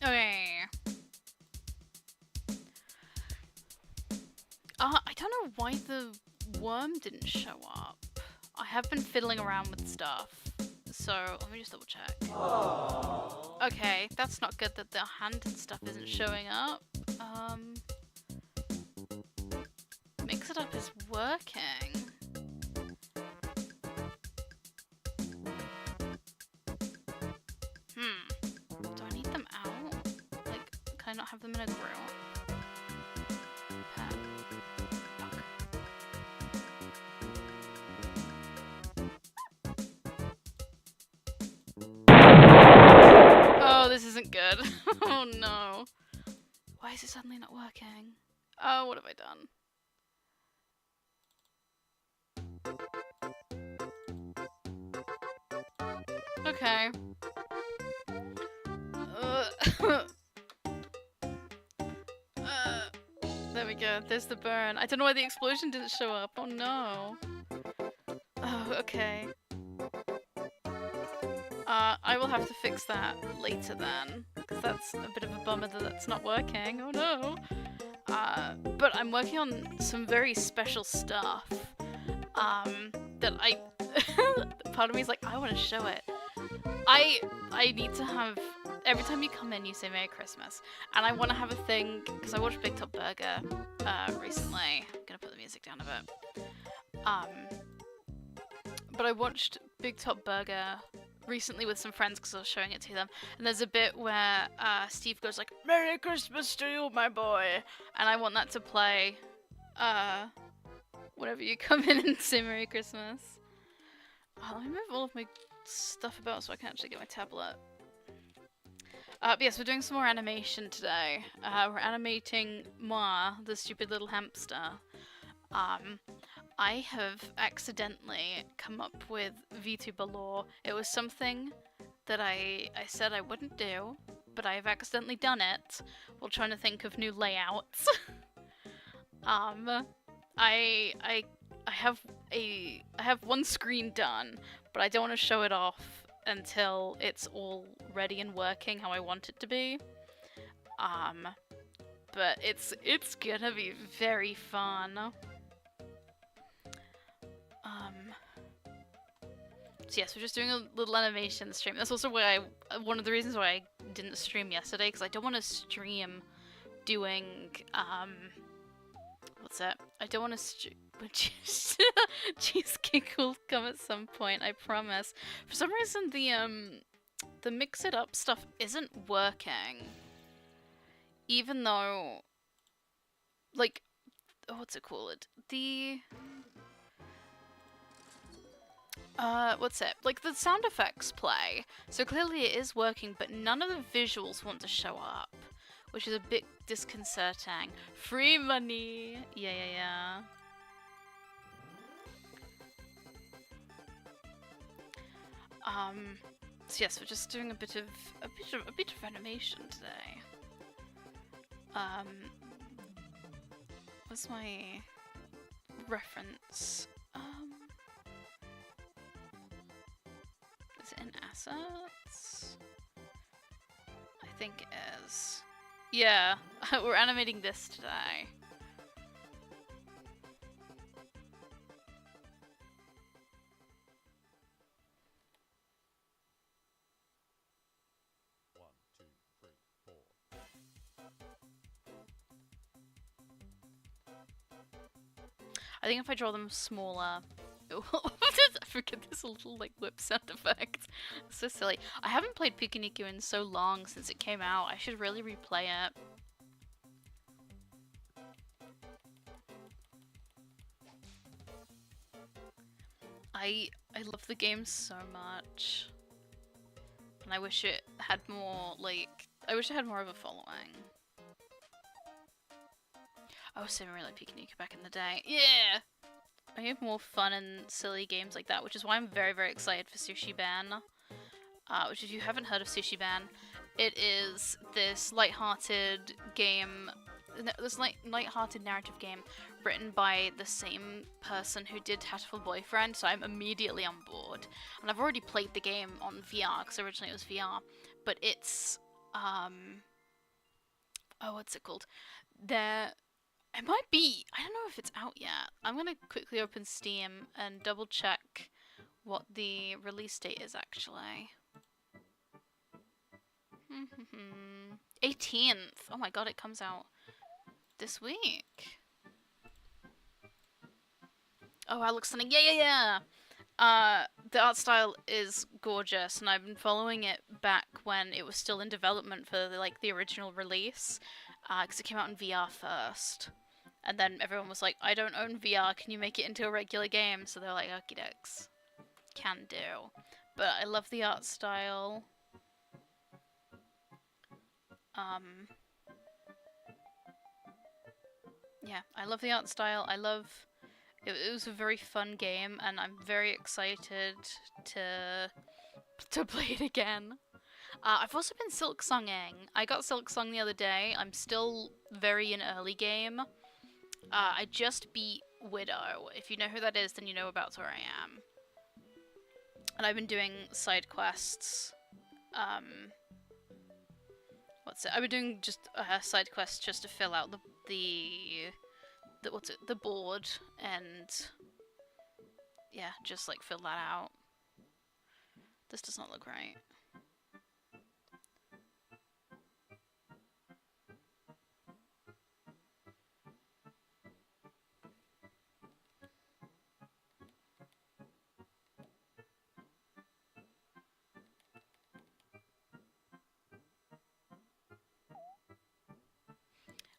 Okay. I don't know why the worm didn't show up. I have been fiddling around with stuff, so let me just double check. Aww. Okay, that's not good that the hand and stuff isn't showing up. Mix it up is working. Do I need them out? Like, can I not have them in a grill? Oh, this isn't good. Oh no. Why is it suddenly not working? Oh, what have I done? Okay. There we go. There's the burn. I don't know why the explosion didn't show up. Oh no. Oh, okay. I will have to fix that later then, because that's a bit of a bummer that that's not working. Oh no. But I'm working on some very special stuff. That I part of me is like, I want to show it. I need to have, every time you come in you say Merry Christmas, and I want to have a thing, because I watched Big Top Burger recently. I'm gonna put the music down a bit. But I watched Big Top Burger recently with some friends because I was showing it to them, and there's a bit where Steve goes like, Merry Christmas to you, my boy, and I want that to play whenever you come in and say Merry Christmas. Let me move all of my stuff about so I can actually get my tablet. But yes, we're doing some more animation today. We're animating Ma, the stupid little hamster. I have accidentally come up with VTuber lore. It was something that I said I wouldn't do, but I have accidentally done it while trying to think of new layouts. I have one screen done, but I don't want to show it off until it's all ready and working how I want it to be. But it's gonna be very fun. So yes, we're just doing a little animation stream. That's also why one of the reasons why I didn't stream yesterday, because I don't want to stream doing, what's that? I don't want to stream, cheesecake will come at some point, I promise. For some reason, the mix it up stuff isn't working. Even though, like, what's it called? What's it? Like, the sound effects play, so clearly it is working, but none of the visuals want to show up, which is a bit disconcerting. Free money! Yeah. So yes, we're just doing a bit of animation today. What's my reference? Is it in assets? I think it is. Yeah, we're animating this today. I think if I draw them smaller, I forget this little like whip sound effect. It's so silly. I haven't played Pikuniku in so long since it came out. I should really replay it. I love the game so much, and I wish it had more I wish it had more of a following. I was so really Pikuniku back in the day. Yeah! I have more fun and silly games like that, which is why I'm very, very excited for Sushi Ban. Which, if you haven't heard of Sushi Ban, it is this light-hearted game, this light-hearted narrative game written by the same person who did Hatful Boyfriend, so I'm immediately on board. And I've already played the game on VR, because originally it was VR, but it's oh, what's it called? There, it might be. I don't know if it's out yet. I'm gonna quickly open Steam and double check what the release date is actually. 18th. Oh my god, it comes out this week. Oh, that looks stunning. Yeah. The art style is gorgeous, and I've been following it back when it was still in development for the original release, because it came out in VR first, and then everyone was like, "I don't own VR. Can you make it into a regular game?" So they're like, "Okie dokes, can do." But I love the art style. Yeah, I love the art style. I love. It was a very fun game, and I'm very excited to play it again. I've also been silksonging. I got silksong the other day. I'm still very in early game. I just beat Widow. If you know who that is, then you know about where I am. And I've been doing side quests. What's it? I've been doing just side quests just to fill out the board, and yeah, just like fill that out. This does not look right.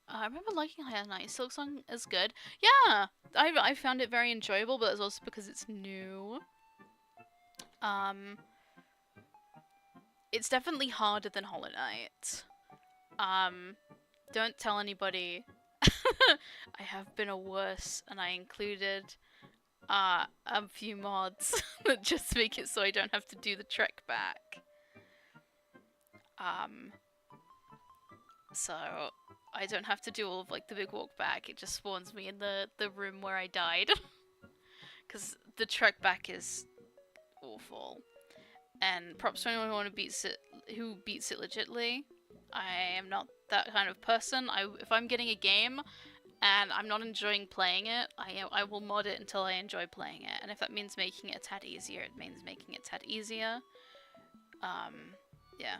I remember liking High Night. Silksong is good. Yeah, I found it very enjoyable, but it's also because it's new. It's definitely harder than Hollow Knight. Don't tell anybody. I have been a worse, and I included a few mods that just make it so I don't have to do the trek back. So I don't have to do all of the big walk back. It just spawns me in the room where I died. Because the trek back is awful. And props to anyone who beats it legitly. I am not that kind of person. If I'm getting a game and I'm not enjoying playing it, I will mod it until I enjoy playing it. And if that means making it a tad easier, it means making it a tad easier. Yeah.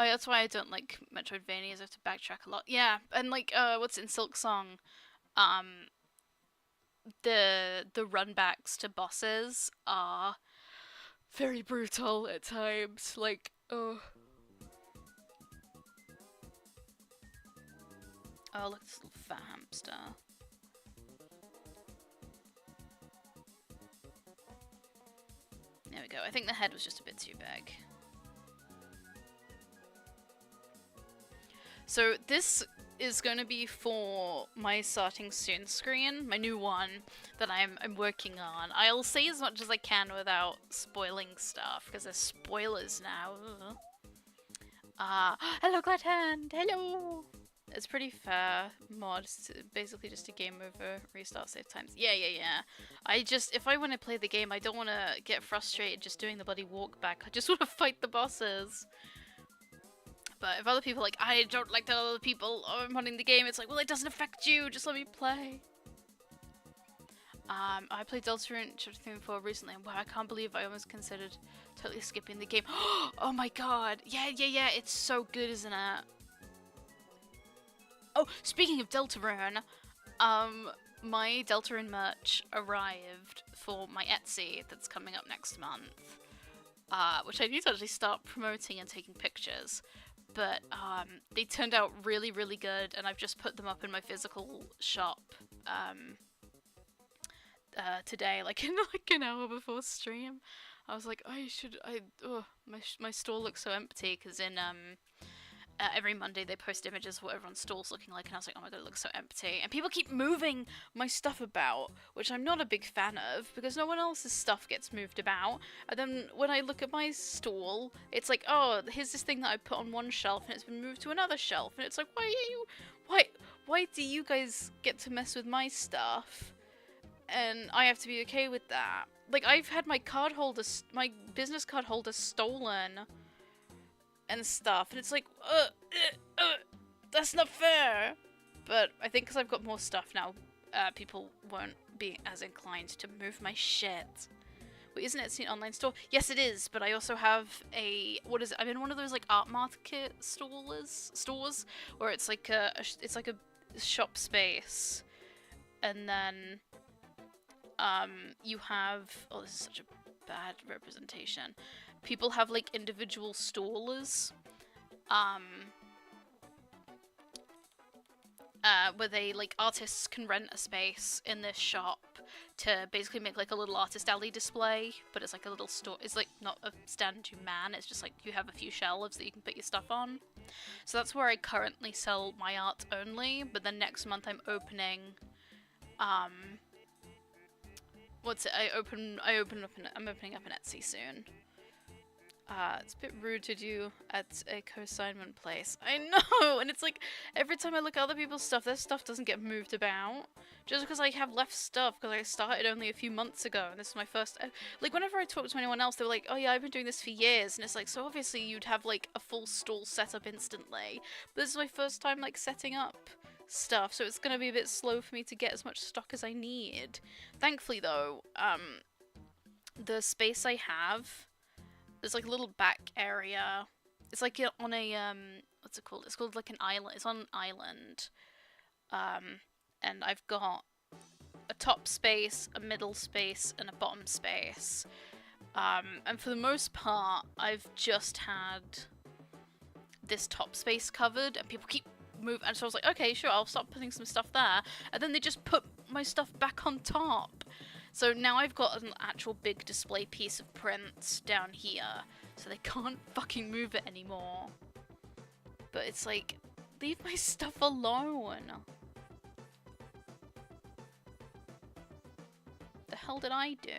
Oh, yeah, that's why I don't like Metroidvanias. I have to backtrack a lot. Yeah, and what's in Silksong, the runbacks to bosses are very brutal at times. Oh, look at this little fat hamster. There we go. I think the head was just a bit too big. So this is going to be for my starting soon screen, my new one that I'm working on. I'll say as much as I can without spoiling stuff, because there's spoilers now. Hello Gladhand! Hello! It's pretty fair mod. It's basically just a game over, restart, save times. Yeah. If I want to play the game, I don't want to get frustrated just doing the bloody walk back. I just want to fight the bosses. But if other people are like, I don't like the other people, I'm running the game, it's like, well, it doesn't affect you, just let me play. I played Deltarune Chapter 3 and 4 recently, and wow, I can't believe I almost considered totally skipping the game. Oh my god, yeah, it's so good, isn't it? Oh, speaking of Deltarune, my Deltarune merch arrived for my Etsy that's coming up next month, which I need to actually start promoting and taking pictures. But they turned out really, really good, and I've just put them up in my physical shop today, an hour before stream. I was like, my store looks so empty, because in every Monday they post images of what everyone's store's looking like, and I was like, oh my god, it looks so empty. And people keep moving my stuff about, which I'm not a big fan of, because no one else's stuff gets moved about. And then when I look at my stall, it's like, oh, here's this thing that I put on one shelf, and it's been moved to another shelf, and it's like, why do you guys get to mess with my stuff? And I have to be okay with that. I've had my business card holder stolen and stuff, and it's like, that's not fair. But I think because I've got more stuff now, people won't be as inclined to move my shit. Wait, isn't it an online store? Yes, it is, but I also have a, what is it? I'm in one of those like art market stores where it's like it's like a shop space, and then you have, oh, this is such a bad representation. People have like individual stallers, where they, like, artists can rent a space in this shop to basically make like a little artist alley display, but it's like a little store. It's like not a stand to man, it's just like you have a few shelves that you can put your stuff on. So that's where I currently sell my art only, but then next month I'm opening, I'm opening up an Etsy soon. It's a bit rude to do at a co-assignment place. I know, and it's like, every time I look at other people's stuff, their stuff doesn't get moved about. Just because I have left stuff, because I started only a few months ago, and this is my first... Like, whenever I talk to anyone else, they were like, oh yeah, I've been doing this for years, and it's like, so obviously you'd have, like, a full stall set up instantly. But this is my first time, like, setting up stuff, so it's gonna be a bit slow for me to get as much stock as I need. Thankfully, though, the space I have... There's like a little back area. It's like on a, what's it called? It's called like an island. It's on an island. And I've got a top space, a middle space, and a bottom space. And for the most part, I've just had this top space covered, and people keep moving. And so I was like, okay, sure, I'll stop putting some stuff there. And then they just put my stuff back on top. So now I've got an actual big display piece of print down here, so they can't fucking move it anymore. But it's like, leave my stuff alone. The hell did I do?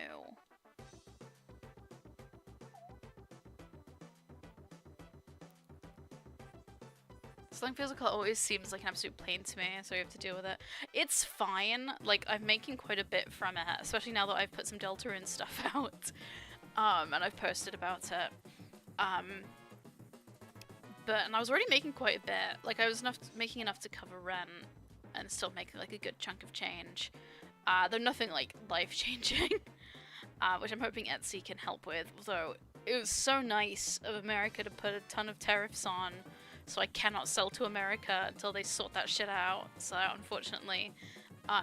Something physical always seems like an absolute pain to me, so we have to deal with it. It's fine. Like, I'm making quite a bit from it, especially now that I've put some Deltarune stuff out. And I've posted about it. And I was already making quite a bit. Like, I was making enough to cover rent and still make like a good chunk of change. Though nothing like life-changing, which I'm hoping Etsy can help with. Although it was so nice of America to put a ton of tariffs on, so I cannot sell to America until they sort that shit out. So unfortunately,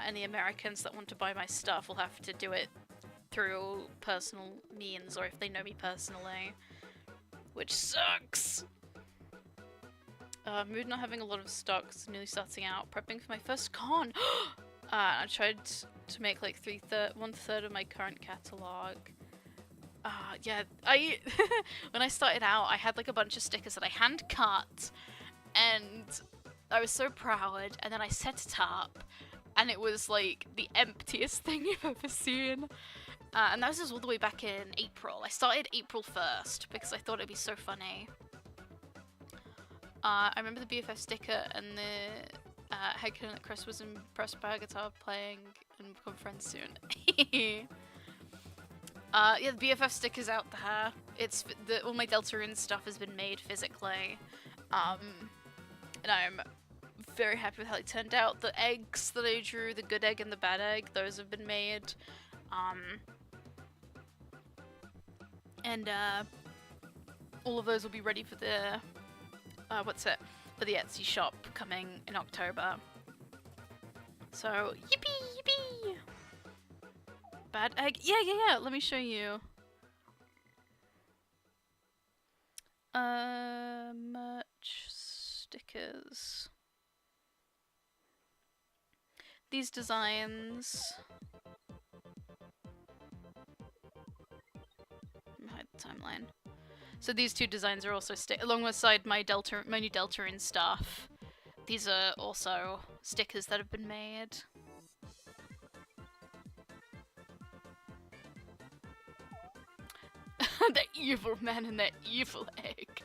any Americans that want to buy my stuff will have to do it through personal means, or if they know me personally, which sucks. Mood not having a lot of stocks, nearly starting out, prepping for my first con. I tried to make like 1/3 of my current catalog. Yeah, when I started out, I had like a bunch of stickers that I hand cut, and I was so proud, and then I set it up, and it was like the emptiest thing you've ever seen. And that was just all the way back in April. I started April 1st, because I thought it'd be so funny. I remember the BFF sticker, and the headcanon that Chris was impressed by our guitar playing, and become friends soon. Yeah, the BFF sticker's out there. It's all my Deltarune stuff has been made physically, and I'm very happy with how it turned out. The eggs that I drew, the good egg and the bad egg, those have been made, and all of those will be ready for the for the Etsy shop coming in October. So yippee yippee! Bad egg? Yeah, let me show you. Merch stickers. These designs. Hide the timeline. So these two designs are also alongside my new Deltarune stuff. These are also stickers that have been made. The evil man and that evil egg.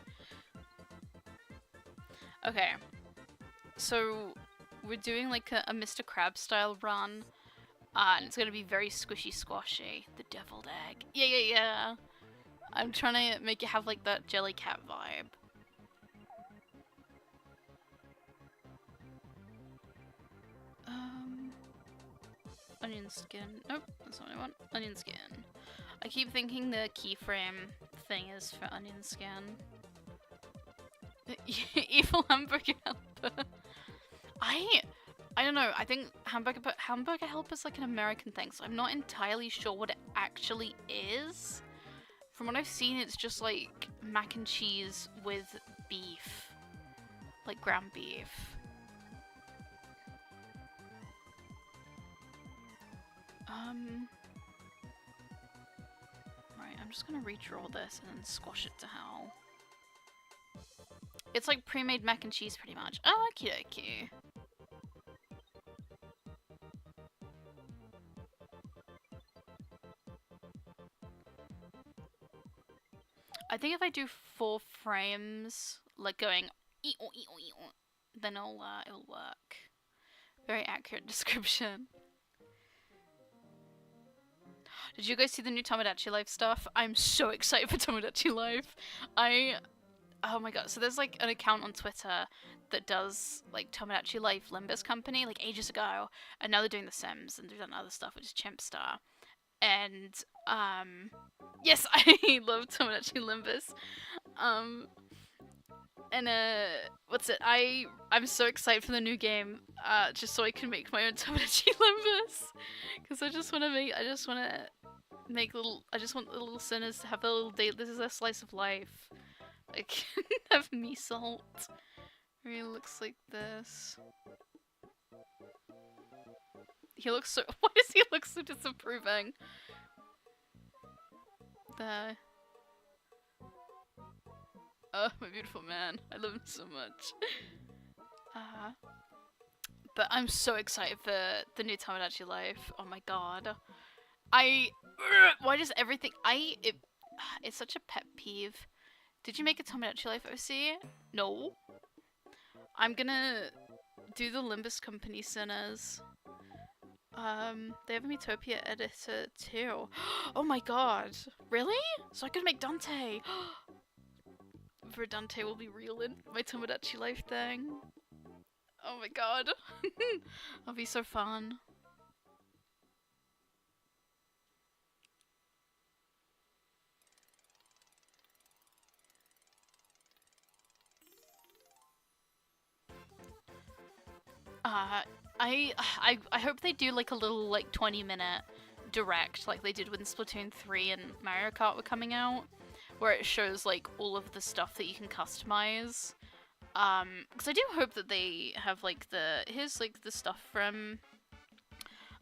Okay, so we're doing like a Mr. Krabs style run, and it's gonna be very squishy squashy. The deviled egg. Yeah. I'm trying to make it have like that Jellycat vibe. onion skin. Nope, that's not what I want. Onion skin. I keep thinking the keyframe thing is for onion skin. Evil hamburger helper. I don't know. I think hamburger helper is like an American thing, so I'm not entirely sure what it actually is. From what I've seen, it's just like mac and cheese with beef, like ground beef. Right, I'm just gonna redraw this and then squash it to hell. It's like pre-made mac and cheese pretty much. Oh, okie dokie. I think if I do 4 frames, like going then it'll work. Very accurate description. Did you guys see the new Tomodachi Life stuff? I'm so excited for Tomodachi Life. Oh my god, so there's like an account on Twitter that does like Tomodachi Life Limbus Company like ages ago, and now they're doing The Sims and they've done other stuff, which is Chimp Star. And yes, I love Tomodachi Limbus. And what's it? I'm so excited for the new game, just so I can make my own Tomodachi Limbus, because I just want the little sinners to have a little date. This is their slice of life. I can have me salt. Really looks like this. He looks so. Why does he look so disapproving? There. Oh, my beautiful man. I love him so much. But I'm so excited for the new Tomodachi Life. Oh my god. Why does everything. It's such a pet peeve. Did you make a Tomodachi Life OC? No. I'm gonna do the Limbus Company sinners. They have a Metopia editor too. Oh my god. Really? So I could make Dante. For Dante will be real in my Tomodachi Life thing. Oh my god. That'll be so fun. I hope they do like a little like 20-minute direct like they did when Splatoon 3 and Mario Kart were coming out, where it shows like all of the stuff that you can customize. Because I do hope that they have like here's like the stuff from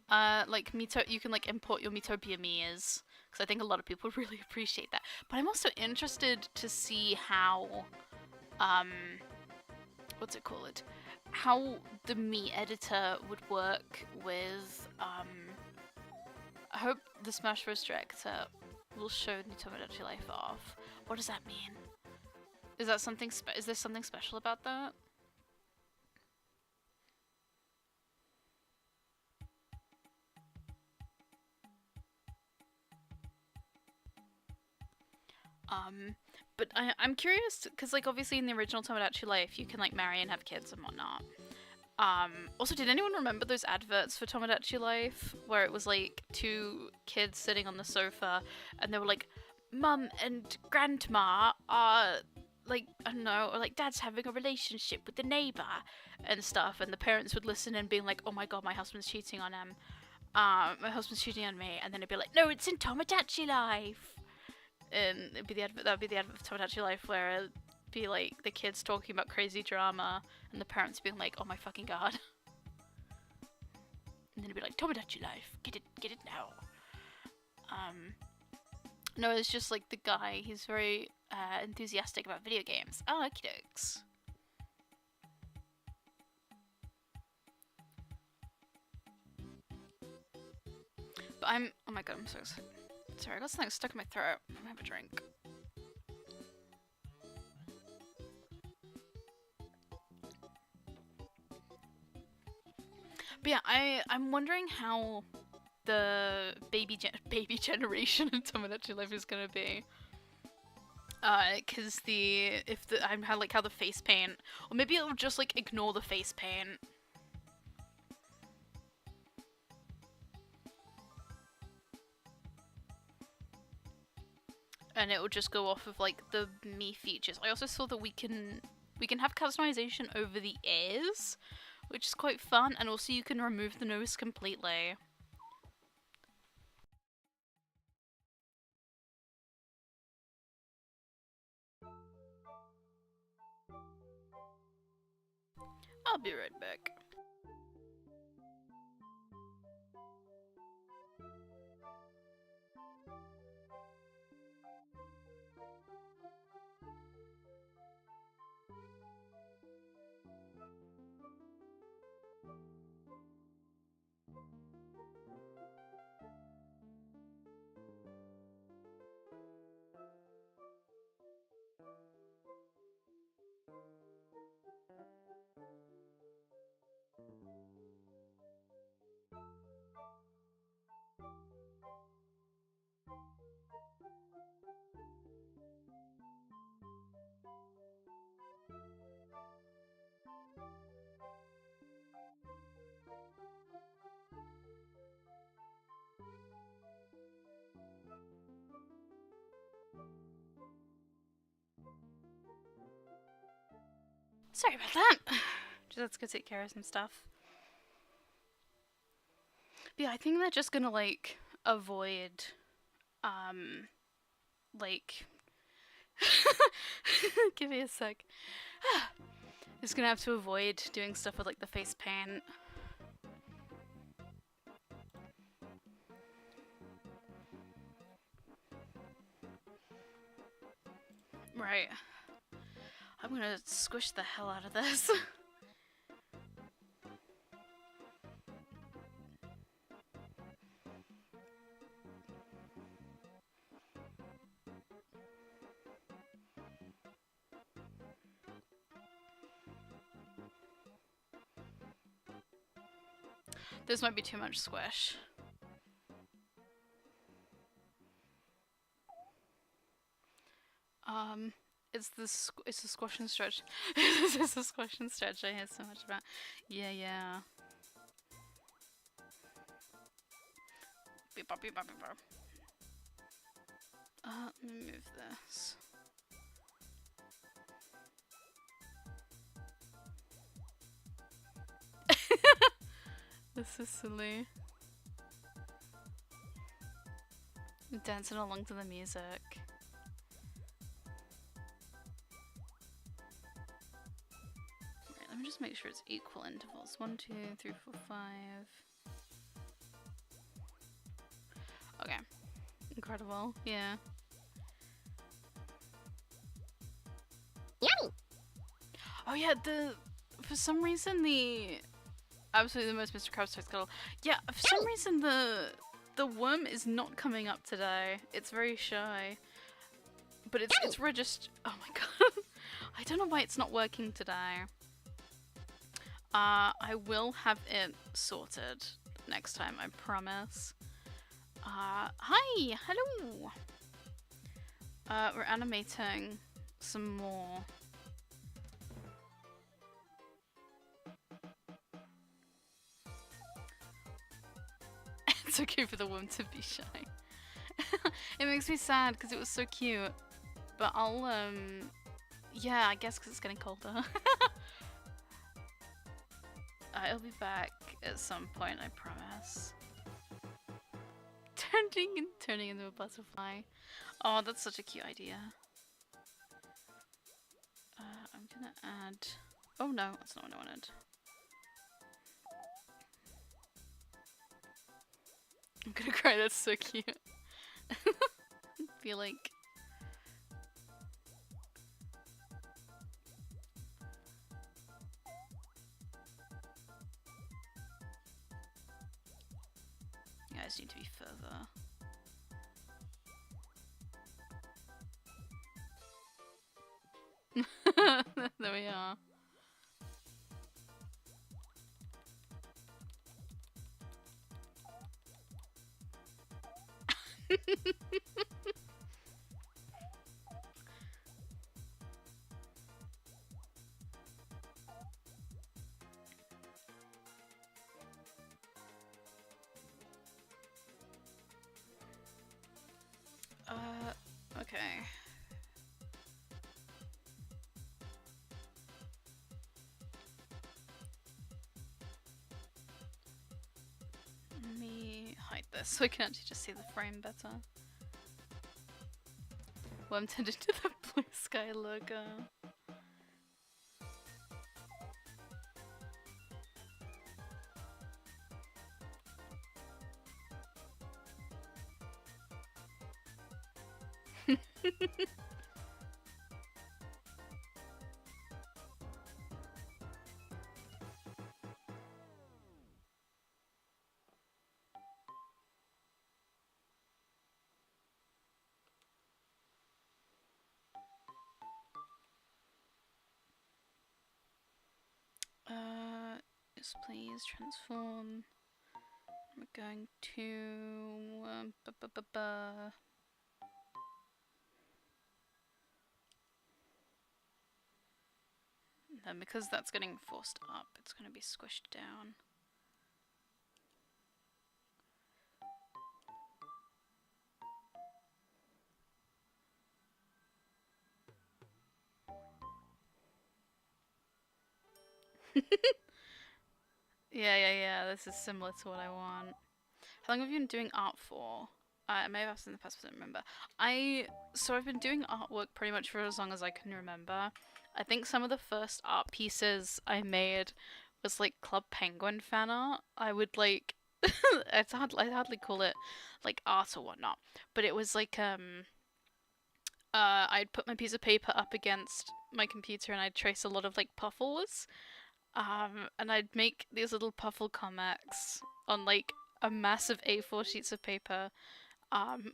like you can like import your Metopia Mii's, because I think a lot of people really appreciate that. But I'm also interested to see how what's it called? How the Mii editor would work with I hope the Smash Bros. Director will show new Tomodachi Life off. What does that mean? Is that something is there something special about that? But I'm curious, because like obviously in the original Tomodachi Life you can like marry and have kids and whatnot. Also, did anyone remember those adverts for Tomodachi Life where it was like 2 kids sitting on the sofa and they were like, Mum and Grandma are like, I don't know, or like Dad's having a relationship with the neighbor and stuff, and the parents would listen and being like, oh my god, my husband's cheating on him. My husband's cheating on me, and then it'd be like, no, it's in Tomodachi Life. And it'd be the advert, that'd be the advert for Tomodachi Life, where it'd be like the kids talking about crazy drama and the parents being like, oh my fucking god. And then it'd be like, Tomodachi Life, get it now. No, it's just like the guy, he's very enthusiastic about video games. Oh, okie dokes. But oh my god, I'm so sorry, I got something stuck in my throat. I'm gonna have a drink. But yeah, I'm wondering how the baby generation in Tomodachi Life is gonna be. Cause I'm like how the face paint, or maybe it'll just like ignore the face paint. and it will just go off of like the me features. I also saw that we can have customization over the ears, which is quite fun, and also you can remove the nose completely. I'll be right back. Sorry about that. Just let's go take care of some stuff. But yeah, I think they're just gonna like avoid, like, give me a sec. Just gonna have to avoid doing stuff with like the face paint. Right. I'm gonna squish the hell out of this. This might be too much squish. It's the squash and stretch. It's the squash and stretch I hear so much about. Yeah. Beep bop, beep bop, beep bop. Let me move this. This is silly. Dancing along to the music. Right, let me just make sure it's equal intervals. 1, 2, 3, 4, 5. Okay. Incredible. Yeah. Yummy! Oh yeah, for some reason absolutely the most Mr. Krabs toy scuttle. Yeah, for some reason the worm is not coming up today. It's very shy. But it's registered. Oh my god. I don't know why it's not working today. I will have it sorted next time, I promise. Hi! Hello! We're animating some more. It's okay for the worm to be shy. It makes me sad because it was so cute. But I'll, yeah, I guess because it's getting colder. It'll be back at some point, I promise. Turning into a butterfly. Oh, that's such a cute idea. I'm gonna add... Oh no, that's not what I wanted. I'm gonna cry, that's so cute. I feel like... You guys need to be further. There we are. Okay. Let me hide this so I can actually just see the frame better. Worm turned into the blue sky logo. Yes, please transform. We're going to then because that's getting forced up, it's going to be squished down. Yeah, this is similar to what I want. How long have you been doing art for? I may have asked in the past, but I don't remember. So I've been doing artwork pretty much for as long as I can remember. I think some of the first art pieces I made was like Club Penguin fan art. I would like, I'd hardly call it like art or whatnot, but it was like I'd put my piece of paper up against my computer and I'd trace a lot of like puffles. And I'd make these little puffle comics on like a massive A4 sheets of paper. Um,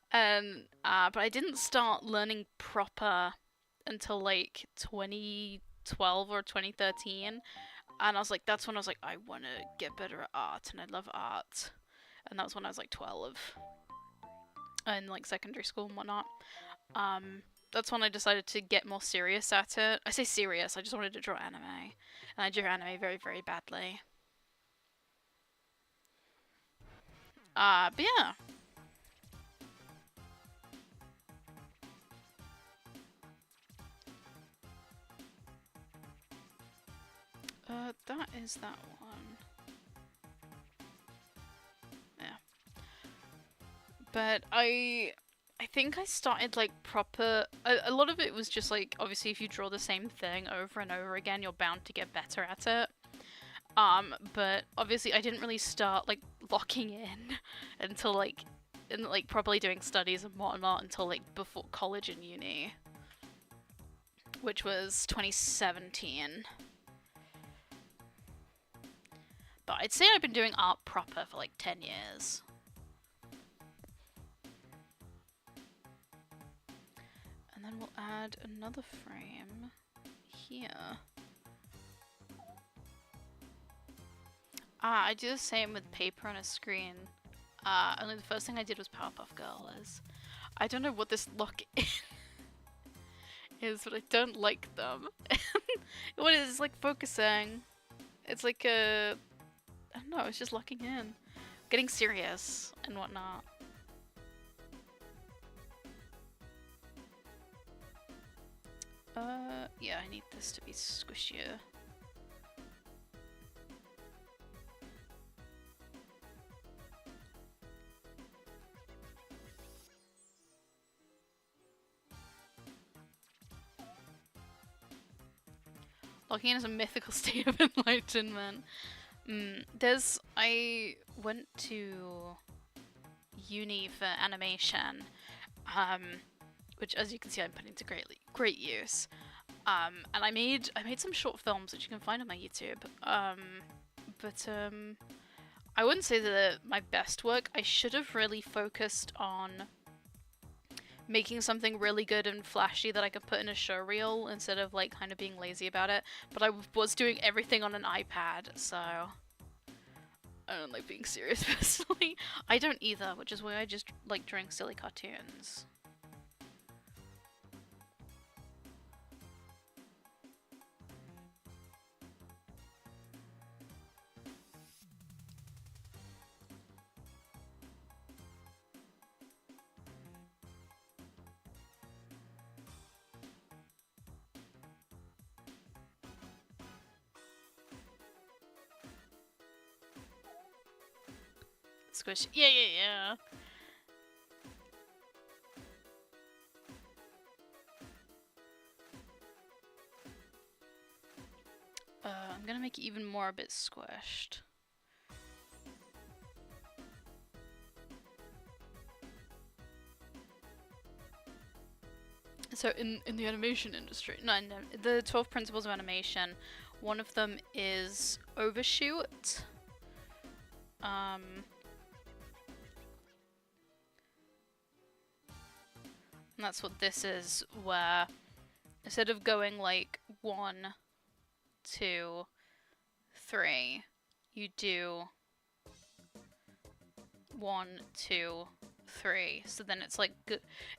and but I didn't start learning proper until like 2012 or 2013. And I was like, that's when I was like, I want to get better at art, and I love art. And that was when I was like 12, in like secondary school and whatnot. That's when I decided to get more serious at it. I say serious, I just wanted to draw anime. And I drew anime very, very badly. But yeah. That is that one. Yeah. But I think I started like proper. A lot of it was just like, obviously, if you draw the same thing over and over again, you're bound to get better at it. But obviously, I didn't really start like locking in until like, and like probably doing studies and whatnot until like before college and uni, which was 2017. But I'd say I've been doing art proper for like 10 years. And then we'll add another frame here. I do the same with paper on a screen. Only the first thing I did was Powerpuff Girls. I don't know what this lock is, but I don't like them. What is it? It's like focusing. It's like a... I don't know, it's just locking in. Getting serious and whatnot. Yeah, I need this to be squishier. Locking in is a mythical state of enlightenment. I went to uni for animation, which, as you can see, I'm putting to great use. And I made some short films which you can find on my YouTube. But I wouldn't say that they're my best work. I should have really focused on making something really good and flashy that I could put in a show reel instead of like kind of being lazy about it. But I was doing everything on an iPad, so I don't like being serious personally. I don't either, which is why I just like drawing silly cartoons. Squish. Yeah, yeah, yeah. I'm gonna make it even more a bit squished. So in the animation industry, no, the 12 principles of animation, one of them is overshoot. And that's what this is, where instead of going like 1, 2, 3, you do 1, 2, 3. So then it's like,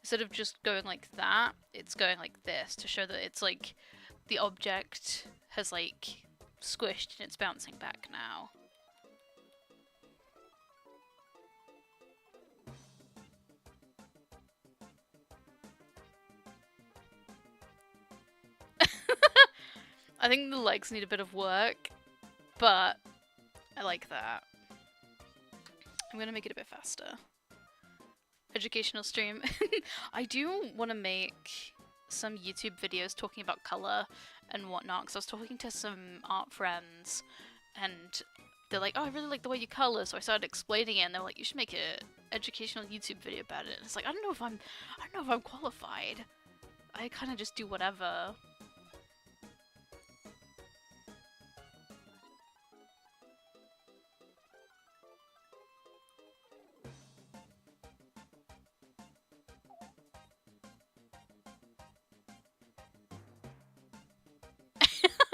instead of just going like that, it's going like this to show that it's like the object has like squished and it's bouncing back now. I think the legs need a bit of work, but I like that. I'm gonna make it a bit faster. Educational stream. I do want to make some YouTube videos talking about color and whatnot, because I was talking to some art friends and they're like, oh, I really like the way you color, so I started explaining it and they're like, you should make an educational YouTube video about it. And it's like, I don't know if I'm qualified. I kind of just do whatever.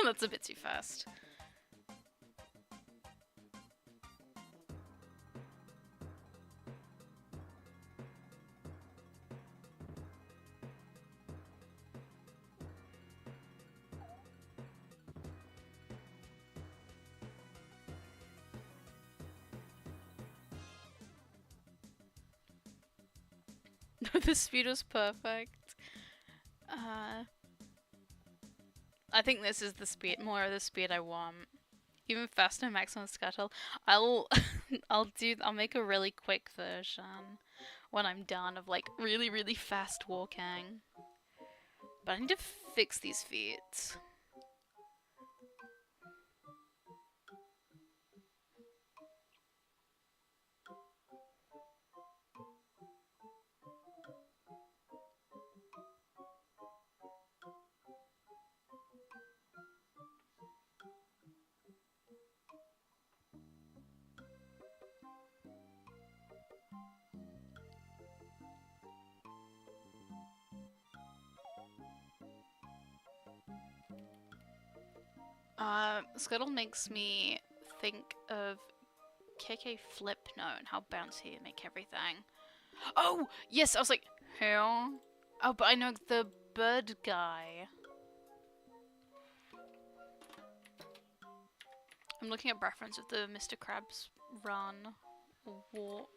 That's a bit too fast. The speed was perfect. I think this is the speed, more of the speed I want. Even faster maximum scuttle. I'll make a really quick version when I'm done of like really, really fast walking. But I need to fix these feet. Scuttle makes me think of KK Flip Note and how bouncy they make everything. Oh! Yes! I was like, hell? Oh, but I know the bird guy. I'm looking at reference of the Mr. Krabs run or walk.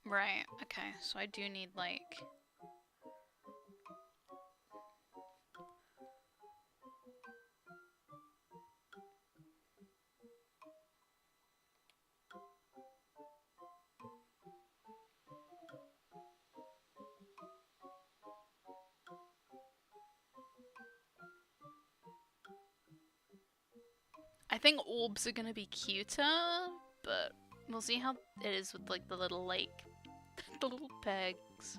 Right, okay, so I do need like... I think orbs are gonna be cuter, but we'll see how it is with like the little the little pegs.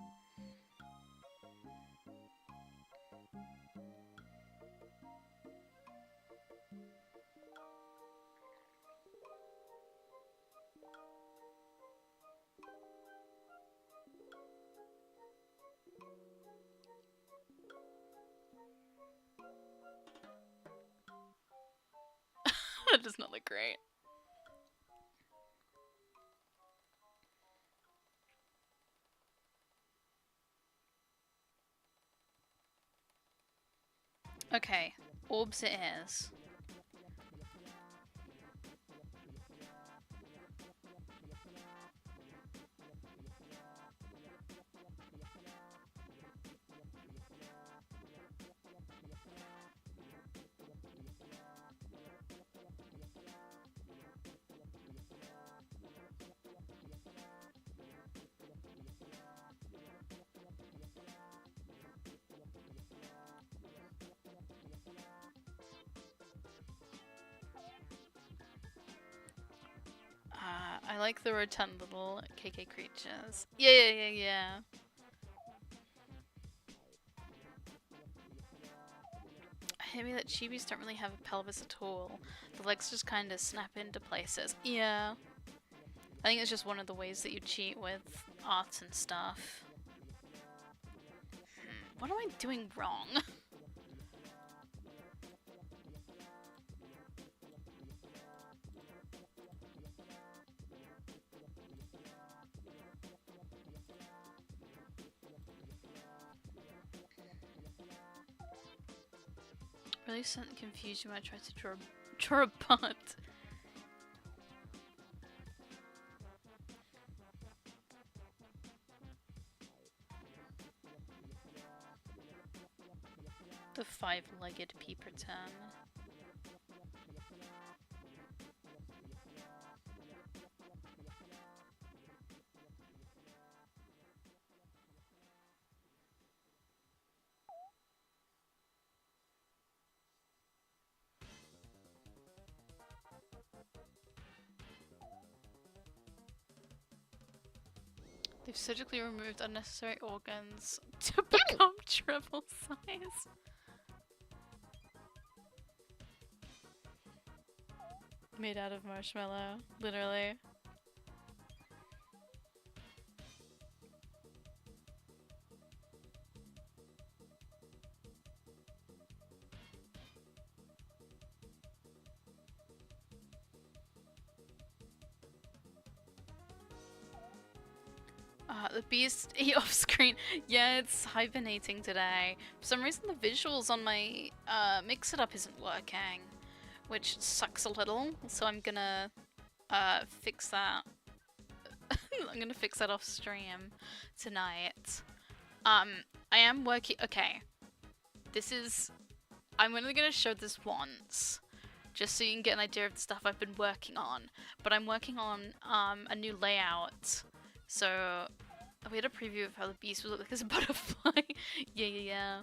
That does not look great. Okay, orbs it is. like the rotund little KK creatures. Yeah. I hate me that chibis don't really have a pelvis at all. The legs just kind of snap into places. Yeah. I think it's just one of the ways that you cheat with art and stuff. What am I doing wrong? Really suddenly confused when I tried to draw a butt. The five-legged Peebiies. They've surgically removed unnecessary organs to become triple size. Made out of marshmallow, literally. The beast ate off screen. Yeah, it's hibernating today. For some reason the visuals on my mix it up isn't working, which sucks a little, so I'm gonna fix that. I'm gonna fix that off stream tonight. I am working. Okay, I'm only gonna show this once, just so you can get an idea of the stuff I've been working on. But I'm working on a new layout. So we had a preview of how the beast would look like as a butterfly. Yeah.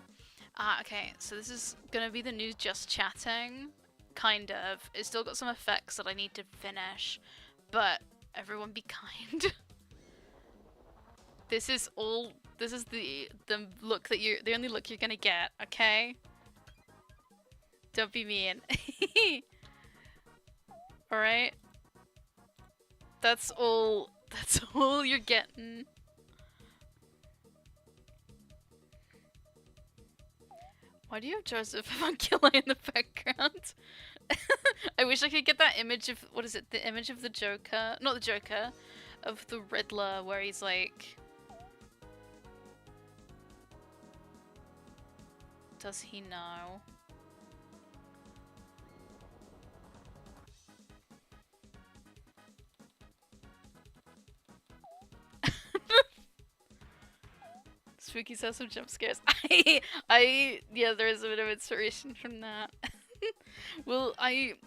Okay, so this is gonna be the new just chatting, kind of. It's still got some effects that I need to finish, but everyone be kind. This is the look that the only look you're gonna get, okay? Don't be mean. Alright? That's all you're getting. Why do you have Joseph Avangela in the background? I wish I could get that image of, what is it, the image of the Joker? Not the Joker, of the Riddler, where he's like... Does he know? Spooky says some jump scares. Yeah, there is a bit of inspiration from that. Well,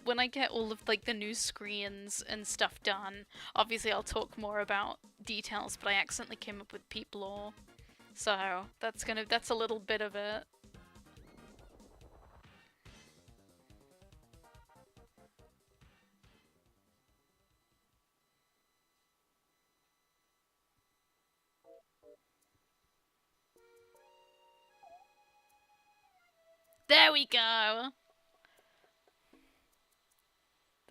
when I get all of like the new screens and stuff done, obviously I'll talk more about details, but I accidentally came up with peep lore. So that's a little bit of it. There we go!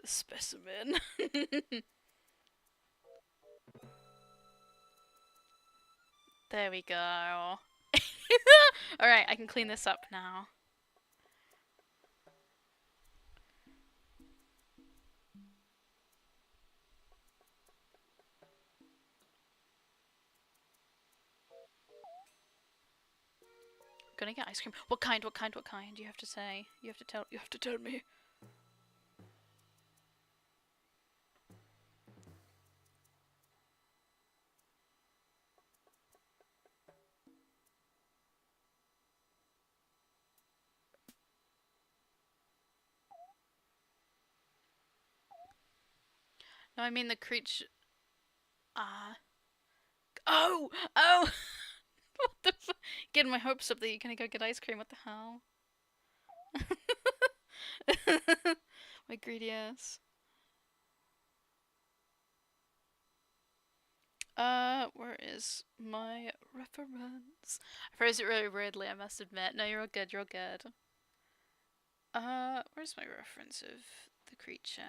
The specimen. There we go. Alright, I can clean this up now. Gonna get ice cream. What kind? You have to say. You have to tell me. No, I mean the creature. Oh! What the fuck? Getting my hopes up that you're gonna go get ice cream. What the hell? My greedy ass. Where is my reference? I phrased it really weirdly, I must admit. No, you're all good, you're all good. Where's my reference of the creature?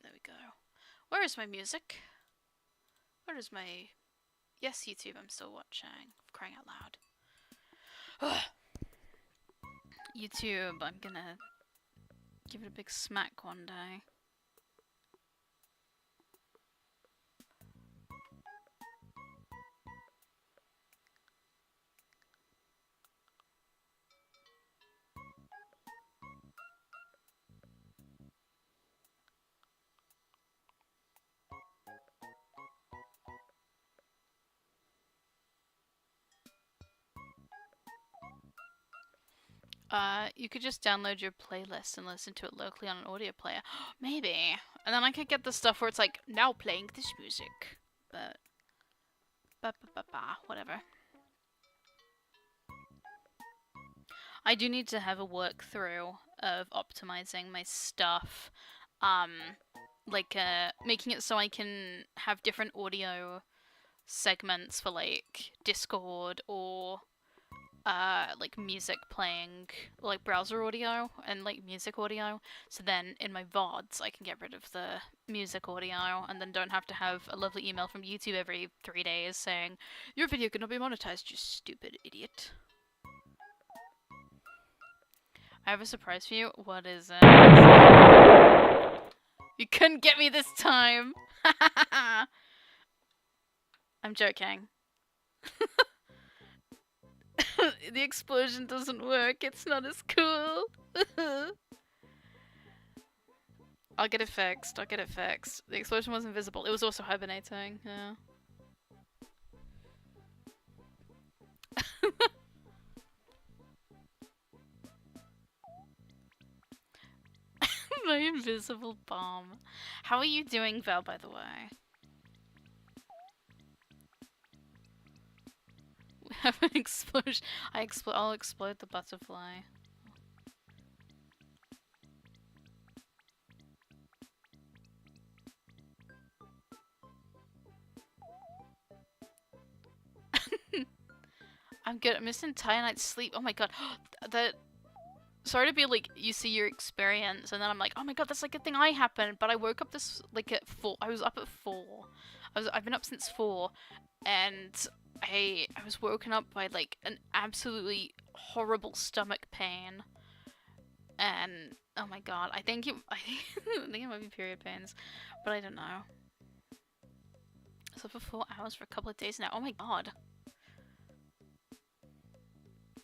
There we go. Where is my music? Where is my... Yes, YouTube, I'm still watching. For crying out loud. YouTube, I'm gonna give it a big smack one day. You could just download your playlist and listen to it locally on an audio player. Maybe. And then I could get the stuff where it's like, now playing this music. But... whatever. I do need to have a work through of optimizing my stuff. Making it so I can have different audio segments for, like, Discord or... like music playing, like browser audio and like music audio. So then in my VODs I can get rid of the music audio and then don't have to have a lovely email from YouTube every 3 days saying, your video cannot be monetized, you stupid idiot. I have a surprise for you. What is it? You couldn't get me this time! I'm joking. The explosion doesn't work, it's not as cool. I'll get it fixed, I'll get it fixed. The explosion was invisible. It was also hibernating, yeah. My invisible bomb. How are you doing, Val, by the way? We have an explosion. I'll explode the butterfly. I'm good. I missed an entire night's sleep. Oh my god. Sorry to be like, you see your experience, and then I'm like, oh my god, that's like a thing I happened. But I woke up this, like, at 4. I was up at 4. I've been up since 4. And I was woken up by, like, an absolutely horrible stomach pain. And, oh my god, I think it might be period pains. But I don't know. I slept for 4 hours for a couple of days now. Oh my god.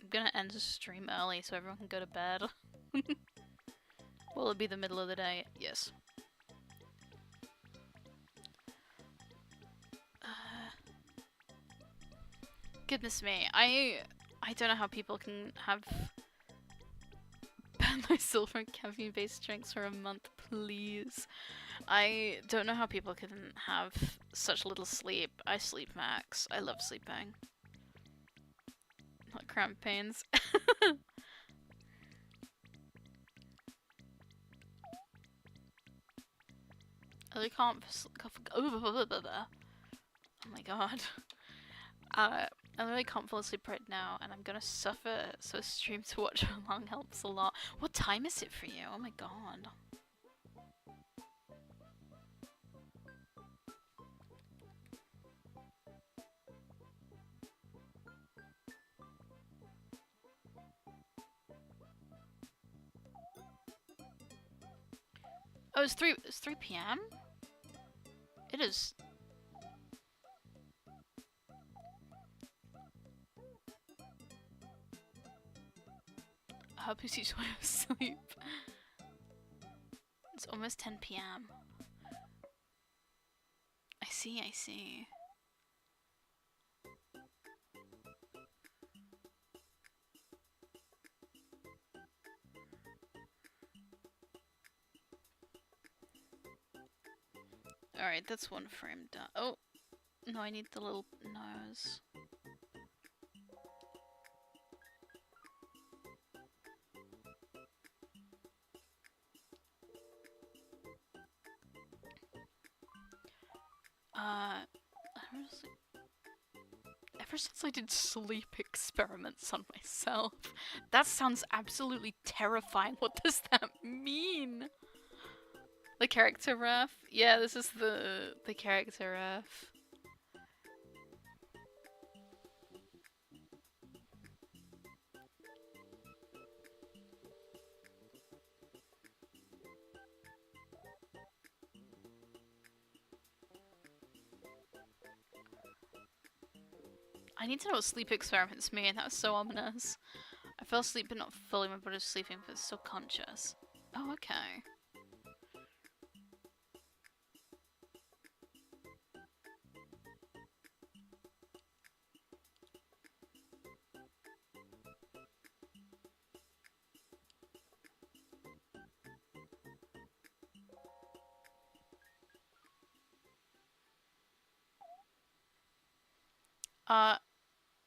I'm gonna end the stream early so everyone can go to bed. Will it be the middle of the day? Yes. Goodness me, I don't know how people can have banned myself from caffeine-based drinks for a month, please. I don't know how people can have such little sleep. I sleep max. I love sleeping. Not cramp pains. I really can't. Oh my god. I really can't fall asleep right now, and I'm gonna suffer. So stream to watch along helps a lot. What time is it for you? Oh my god. Oh, it's 3 p.m? It is. I hope you see way of sleep. It's almost 10 p.m. I see, I see. Alright, that's one frame done. Oh! No, I need the little nose. ever ever since I did sleep experiments on myself. That sounds absolutely terrifying. What does that mean? The character ref? Yeah, this is the character ref. I need to know what sleep experiments mean. That was so ominous. I fell asleep but not fully. My body's sleeping but still conscious. Oh, okay.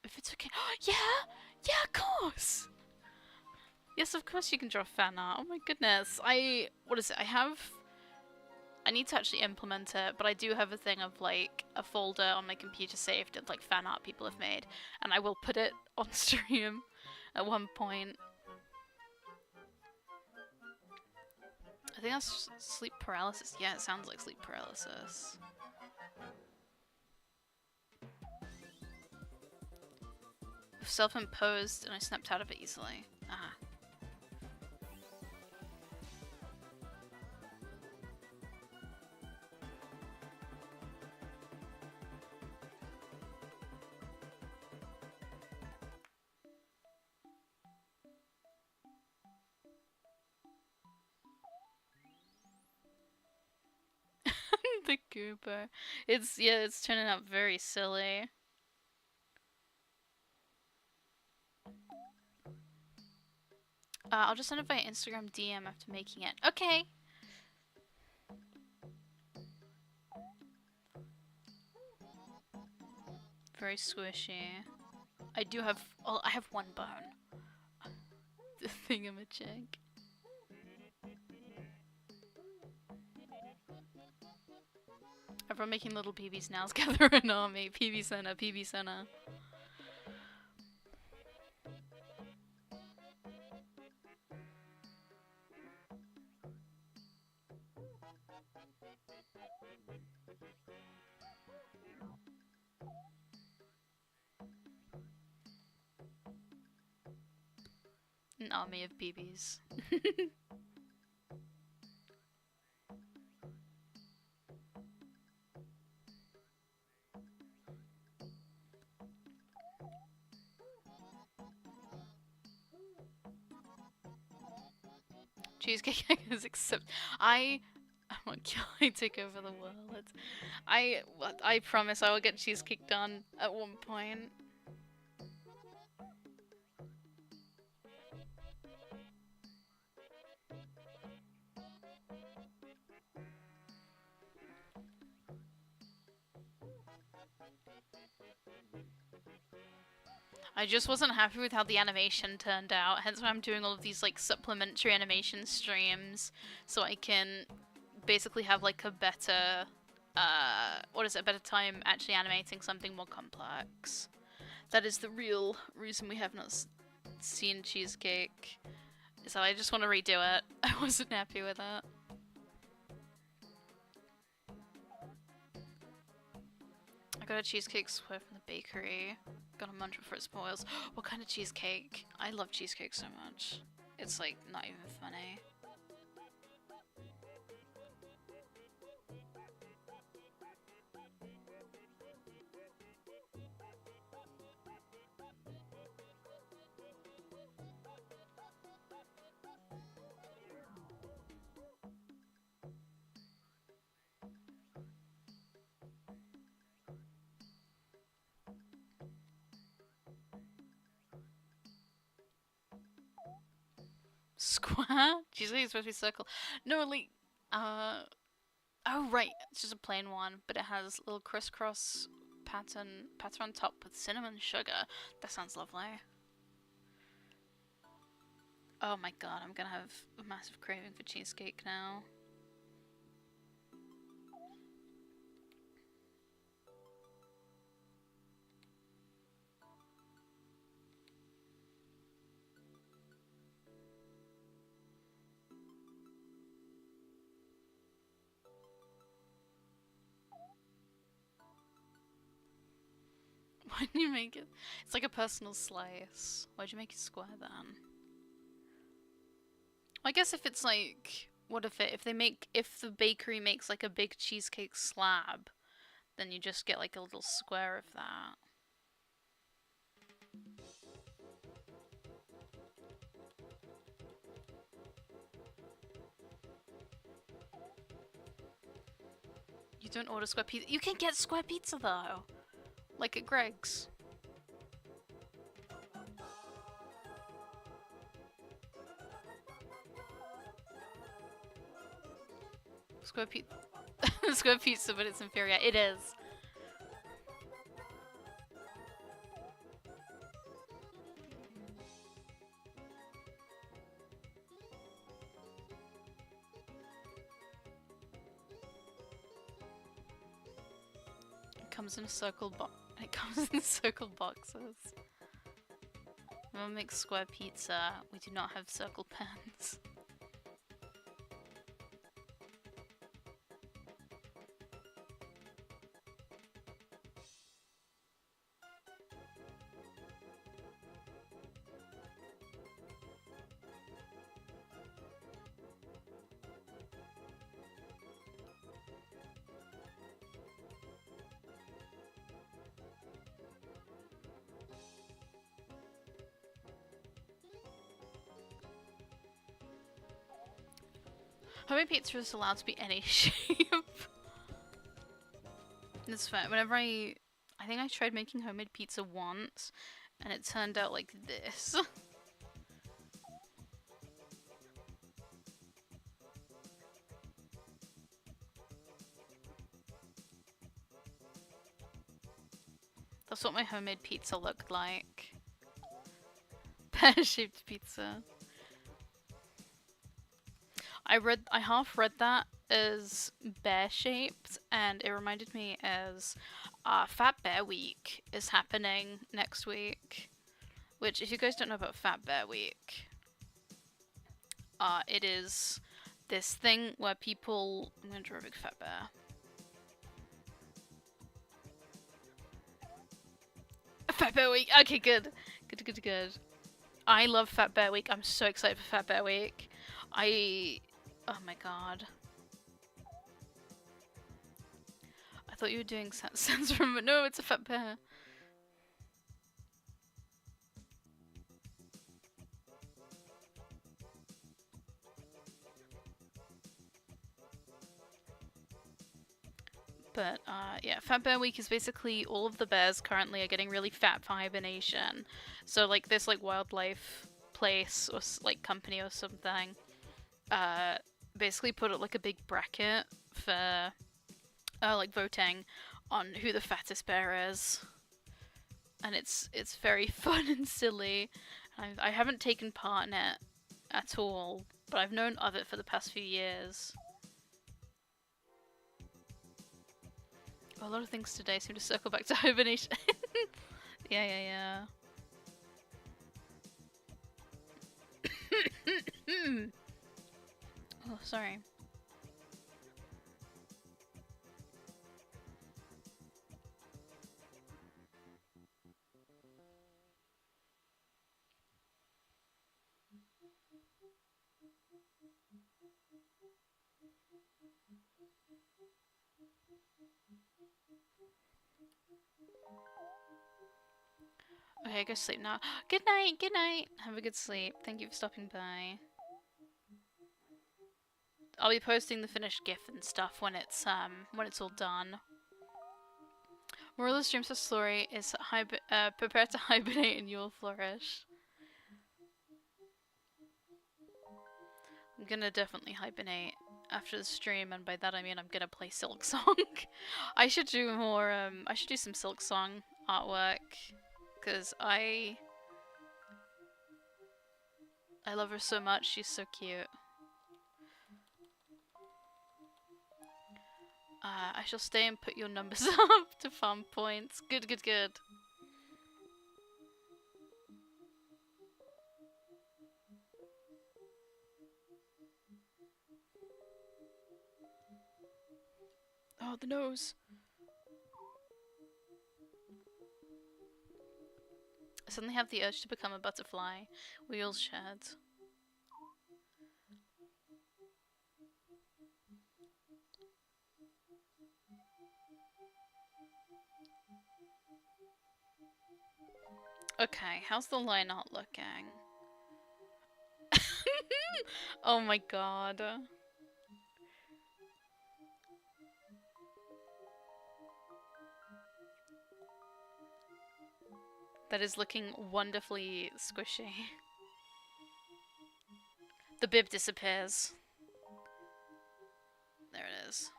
If it's okay. Yeah! Yeah, of course! Yes, of course you can draw fan art. Oh my goodness. What is it? I need to actually implement it, but I do have a thing of like a folder on my computer saved of like fan art people have made, and I will put it on stream at one point. I think that's sleep paralysis. Yeah, it sounds like sleep paralysis. Self-imposed, and I snapped out of it easily. Ah. The goober. It's turning out very silly. I'll just send it via Instagram DM after making it. Okay. Very squishy. I do have. Well, I have one bone. The thingamajig. Everyone making little Peebiies now. Gather an army. Peebee center. Peebee center. An army of Peebies. Cheesecake is accept. I want to take over the world. I promise I will get cheesecake done at one point. I just wasn't happy with how the animation turned out, hence why I'm doing all of these like supplementary animation streams, so I can basically have like a better, better time actually animating something more complex. That is the real reason we have not seen Cheesecake, so I just want to redo it. I wasn't happy with it. I got a cheesecake square from the bakery. Got a munch before it spoils. What kind of cheesecake? I love cheesecake so much. It's like not even funny. Square? Cheesecake is supposed to be circle. No, like, oh right, it's just a plain one, but it has a little crisscross pattern on top with cinnamon sugar. That sounds lovely. Oh my god, I'm gonna have a massive craving for cheesecake now. Why'd you make it? It's like a personal slice. Why'd you make it square then? I guess if it's like, what if if the bakery makes like a big cheesecake slab, then you just get like a little square of that. You don't order square pizza. You can get square pizza though, like at Greg's. Square pizza. Square pizza, but it's inferior. It is. It comes in a circle box. It comes in circle boxes. Mom makes square pizza. We do not have circle pans. Homemade pizza is allowed to be any shape. That's fair. Whenever I think I tried making homemade pizza once, and it turned out like this. That's what my homemade pizza looked like. Pear-shaped pizza. I half read that as bear-shaped, and it reminded me as Fat Bear Week is happening next week. Which, if you guys don't know about Fat Bear Week, it is this thing where people... I'm gonna draw a big fat bear. Fat Bear Week! Okay, good. Good. I love Fat Bear Week. I'm so excited for Fat Bear Week. Oh my god. I thought you were doing sounds from... No, it's a fat bear. But, yeah, Fat Bear Week is basically all of the bears currently are getting really fat for hibernation. So, like, this, like, wildlife place or, like, company or something, basically put up, like, a big bracket for, like, voting on who the fattest bear is. And it's very fun and silly. I haven't taken part in it at all, but I've known of it for the past few years. A lot of things today seem to circle back to hibernation. Yeah. Oh, sorry. Okay, go sleep now. Good night. Have a good sleep. Thank you for stopping by. I'll be posting the finished GIF and stuff when it's all done. Moral of the stream's story is prepare to hibernate and you will flourish. I'm gonna definitely hibernate after the stream, and by that I mean I'm gonna play Silk Song. I should do more, I should do some Silk Song artwork, because I love her so much, she's so cute. I shall stay and put your numbers up to farm points. Good. Oh, the nose. suddenly have the urge to become a butterfly. Wheels shared. Okay, how's the line art looking? Oh my god. That is looking wonderfully squishy. The bib disappears. There it is.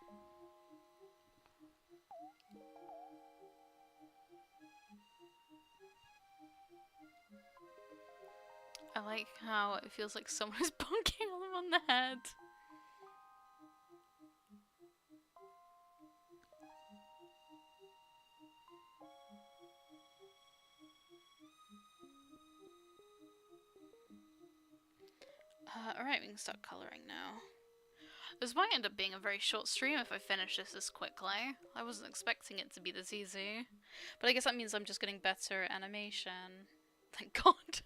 I like how it feels like someone is bonking him on the head. Alright, we can start colouring now. This might end up being a very short stream if I finish this quickly. I wasn't expecting it to be this easy. But I guess that means I'm just getting better at animation. Thank God.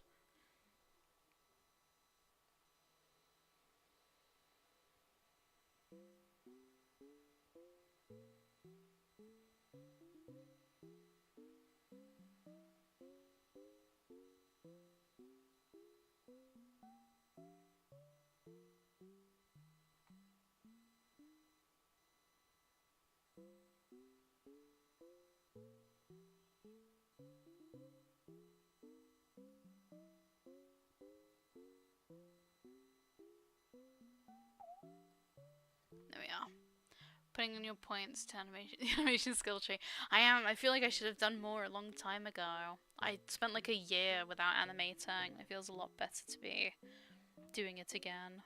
There we are. Putting in your points to the animation skill tree. I feel like I should have done more a long time ago. I spent like a year without animating. It feels a lot better to be doing it again.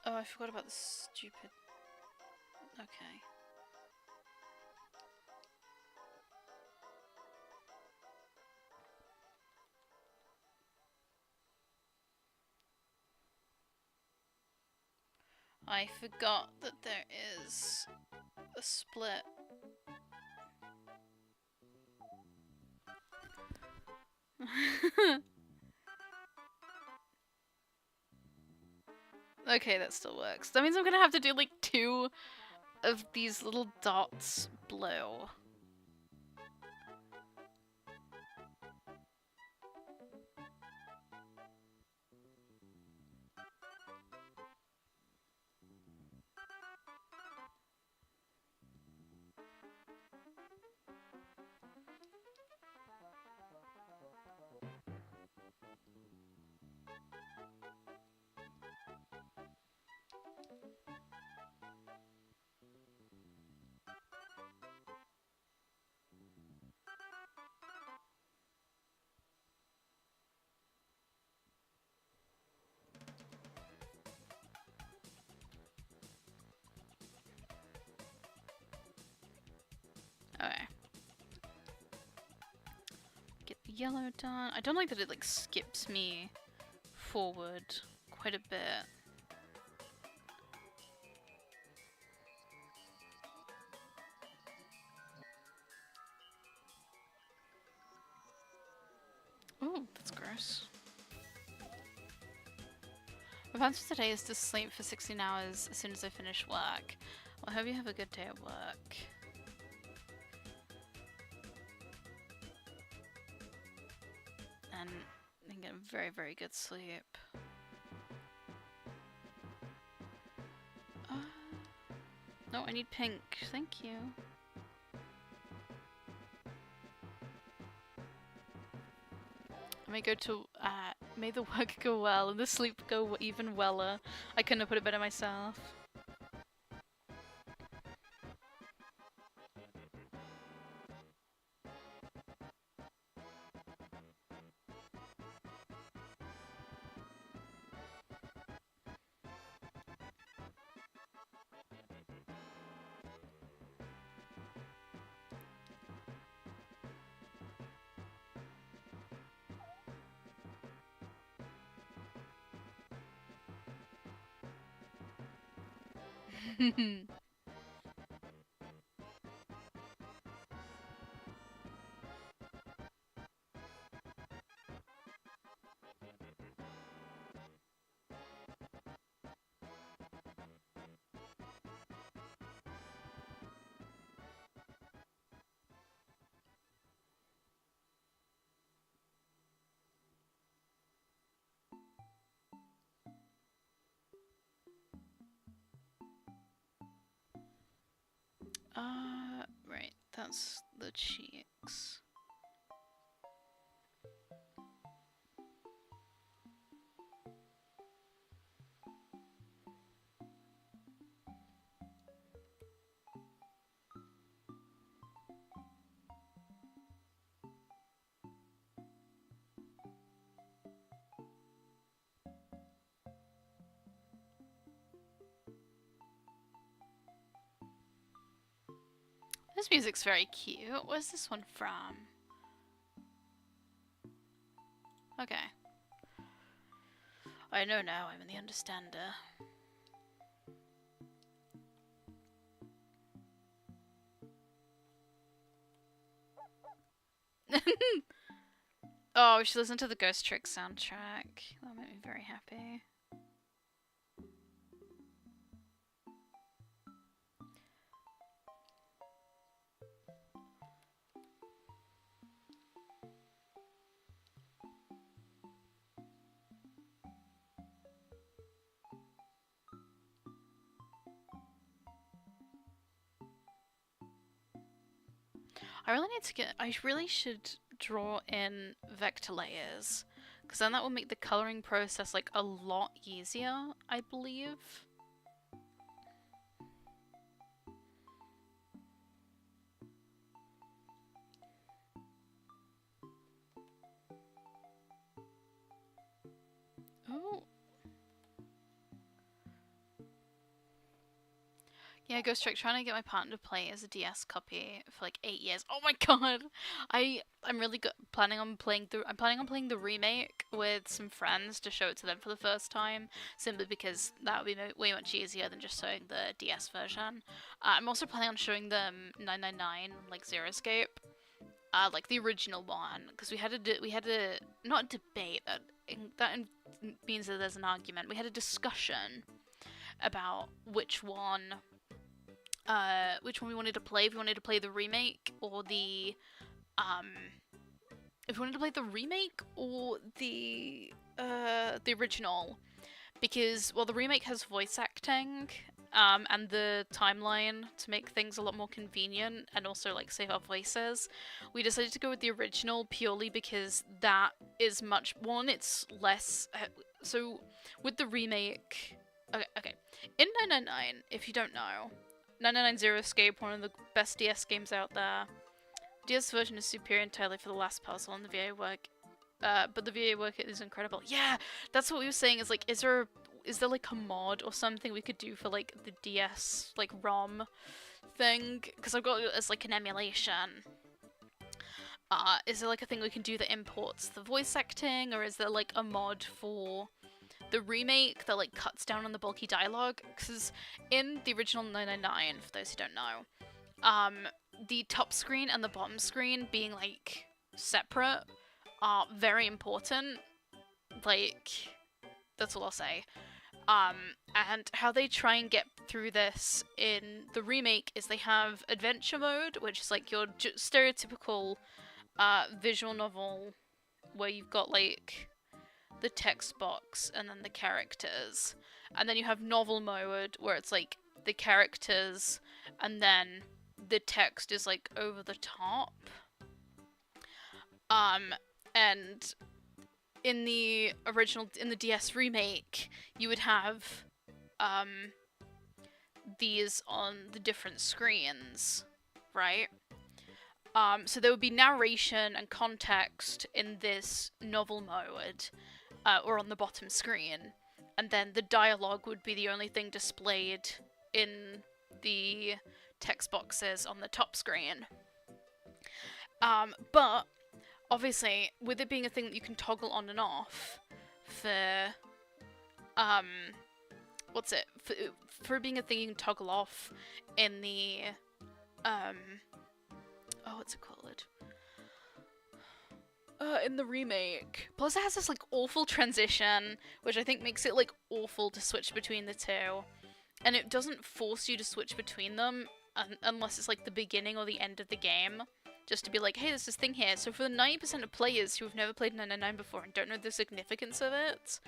Oh, I forgot about the stupid... Okay. I forgot that there is a split. Okay, that still works. That means I'm gonna have to do like 2 of these little dots blue. Okay. Get the yellow done. I don't like that it like skips me forward quite a bit. Ooh, that's gross. My plan for today is to sleep for 16 hours as soon as I finish work. Well, I hope you have a good day at work. And get a very, very good sleep. No, I need pink. Thank you. May the work go well and the sleep go even weller. I couldn't have put it better myself. Right, that's the cheeks. This music's very cute. Where's this one from? Okay. I know now, I'm the understander. Oh, we should listen to the Ghost Trick soundtrack. That'll make me very happy. I really should draw in vector layers, because then that will make the coloring process like a lot easier, I believe. Oh. Yeah, Ghost Trick, trying to get my partner to play as a DS copy for like 8 years. Oh my god! I'm really good planning on playing the remake with some friends to show it to them for the first time, simply because that would be way much easier than just showing the DS version. I'm also planning on showing them 999 like Zero Escape, like the original one, because we had a not a debate, that means that there's an argument. We had a discussion about which one we wanted to play. If we wanted to play the remake or the original, because well, the remake has voice acting and the timeline to make things a lot more convenient and also like save our voices. We decided to go with the original purely because that is much one. It's less so with the remake. Okay. In 999, if you don't know, 999 Zero Escape, one of the best DS games out there. DS version is superior entirely for the last puzzle and the VA work, but the VA work is incredible. Yeah, that's what we were saying. Is like, is there like a mod or something we could do for like the DS like ROM thing? Because I've got it as like an emulation. Is there like a thing we can do that imports the voice acting, or is there like a mod for the remake that like cuts down on the bulky dialogue? Because in the original 999, for those who don't know, the top screen and the bottom screen being like separate are very important. Like, that's all I'll say. And how they try and get through this in the remake is they have adventure mode, which is like your stereotypical visual novel where you've got like the text box and then the characters, and then you have novel mode where it's like the characters and then the text is like over the top. And in the DS remake, you would have these on the different screens, right? So there would be narration and context in this novel mode, or on the bottom screen, and then the dialogue would be the only thing displayed in the text boxes on the top screen. But obviously, with it being a thing that you can toggle on and off for, for being a thing you can toggle off in the, what's it called? In the remake. Plus it has this, like, awful transition, which I think makes it, like, awful to switch between the two. And it doesn't force you to switch between them, unless it's, like, the beginning or the end of the game. Just to be like, hey, there's this thing here. So for the 90% of players who have never played 999 before and don't know the significance of it,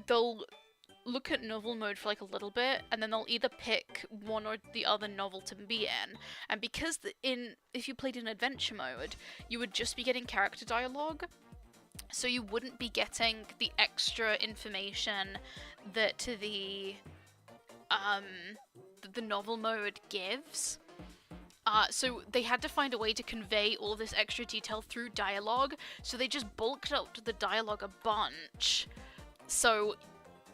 they'll look at novel mode for like a little bit, and then they'll either pick one or the other novel to be in. And because if you played in adventure mode, you would just be getting character dialogue, so you wouldn't be getting the extra information that the novel mode gives. So they had to find a way to convey all this extra detail through dialogue, so they just bulked out the dialogue a bunch. So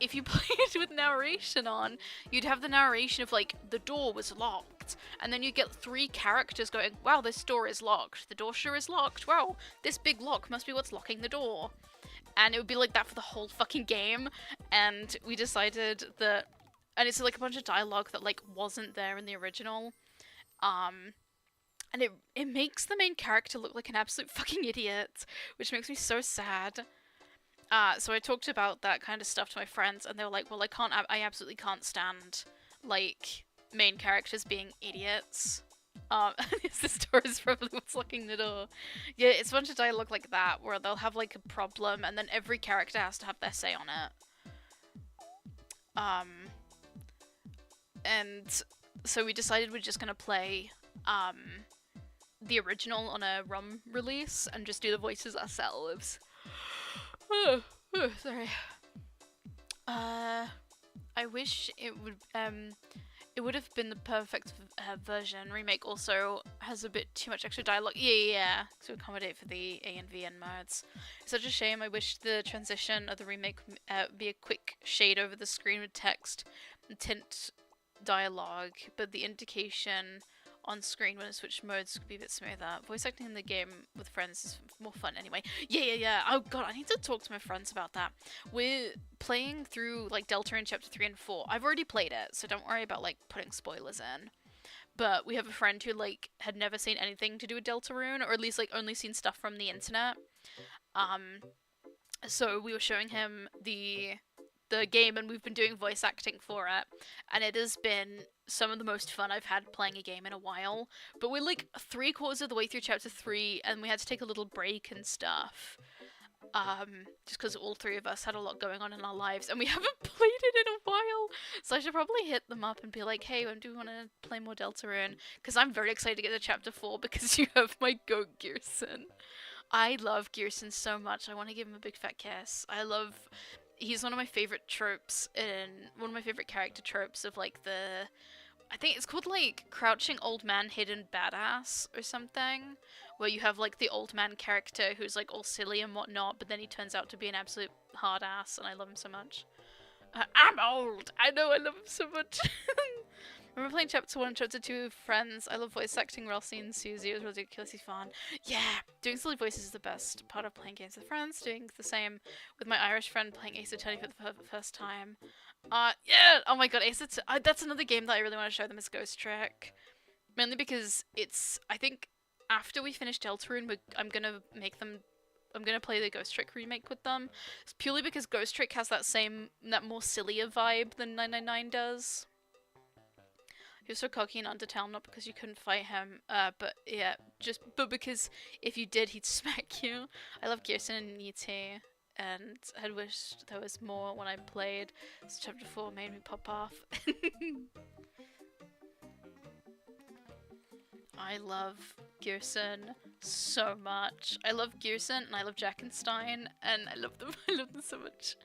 if you played with narration on, you'd have the narration of, like, the door was locked, and then you get 3 characters going, wow, this door is locked, the door sure is locked, wow, this big lock must be what's locking the door. And it would be like that for the whole fucking game, and we decided that, and it's like a bunch of dialogue that, like, wasn't there in the original, and it makes the main character look like an absolute fucking idiot, which makes me so sad. So I talked about that kind of stuff to my friends, and they were like, well, I absolutely can't stand, like, main characters being idiots. This door is probably what's locking the door. Yeah, it's a bunch of dialogue like that, where they'll have, like, a problem, and then every character has to have their say on it. And so we decided we're just gonna play, the original on a ROM release, and just do the voices ourselves. Sorry. I wish it would have been the perfect version. Remake also has a bit too much extra dialogue. Yeah, to accommodate for the A and VN modes. It's such a shame. I wish the transition of the remake would be a quick shade over the screen with text and tint dialogue, but the indication on screen when it switched modes could be a bit smoother. Voice acting in the game with friends is more fun anyway. Yeah. Oh god, I need to talk to my friends about that. We're playing through, like, Deltarune Chapter 3 and 4. I've already played it, so don't worry about, like, putting spoilers in. But we have a friend who, like, had never seen anything to do with Deltarune, or at least, like, only seen stuff from the internet. So we were showing him the game, and we've been doing voice acting for it, and it has been some of the most fun I've had playing a game in a while. But we're like 3/4 of the way through Chapter 3, and we had to take a little break and stuff, just because all 3 of us had a lot going on in our lives, and we haven't played it in a while. So I should probably hit them up and be like, hey, when do we want to play more Deltarune? Because I'm very excited to get to Chapter 4, because you have my goat Gearson. I love Gearson so much. I want to give him a big fat kiss. He's one of my favorite tropes, one of my favorite character tropes of, like, I think it's called, like, Crouching Old Man Hidden Badass or something, where you have, like, the old man character who's, like, all silly and whatnot, but then he turns out to be an absolute hard ass, and I love him so much. I'm old! I know, I love him so much! I remember playing Chapter 1 and Chapter 2 with friends. I love voice acting Rossi and Susie. It was ridiculously fun. Yeah, doing silly voices is the best part of playing games with friends. Doing the same with my Irish friend playing Ace Attorney for the first time. Yeah! Oh my god, that's another game that I really want to show them is Ghost Trick. Mainly because I think after we finish Deltarune, I'm gonna play the Ghost Trick remake with them. It's purely because Ghost Trick has that more sillier vibe than 999 does. He was so cocky in Undertale, not because you couldn't fight him, but yeah, but because if you did, he'd smack you. I love Gearson and E.T., and had wished there was more when I played, so Chapter 4 made me pop off. I love Gearson so much. I love Gearson and I love Jackenstein and I love them. I love them so much.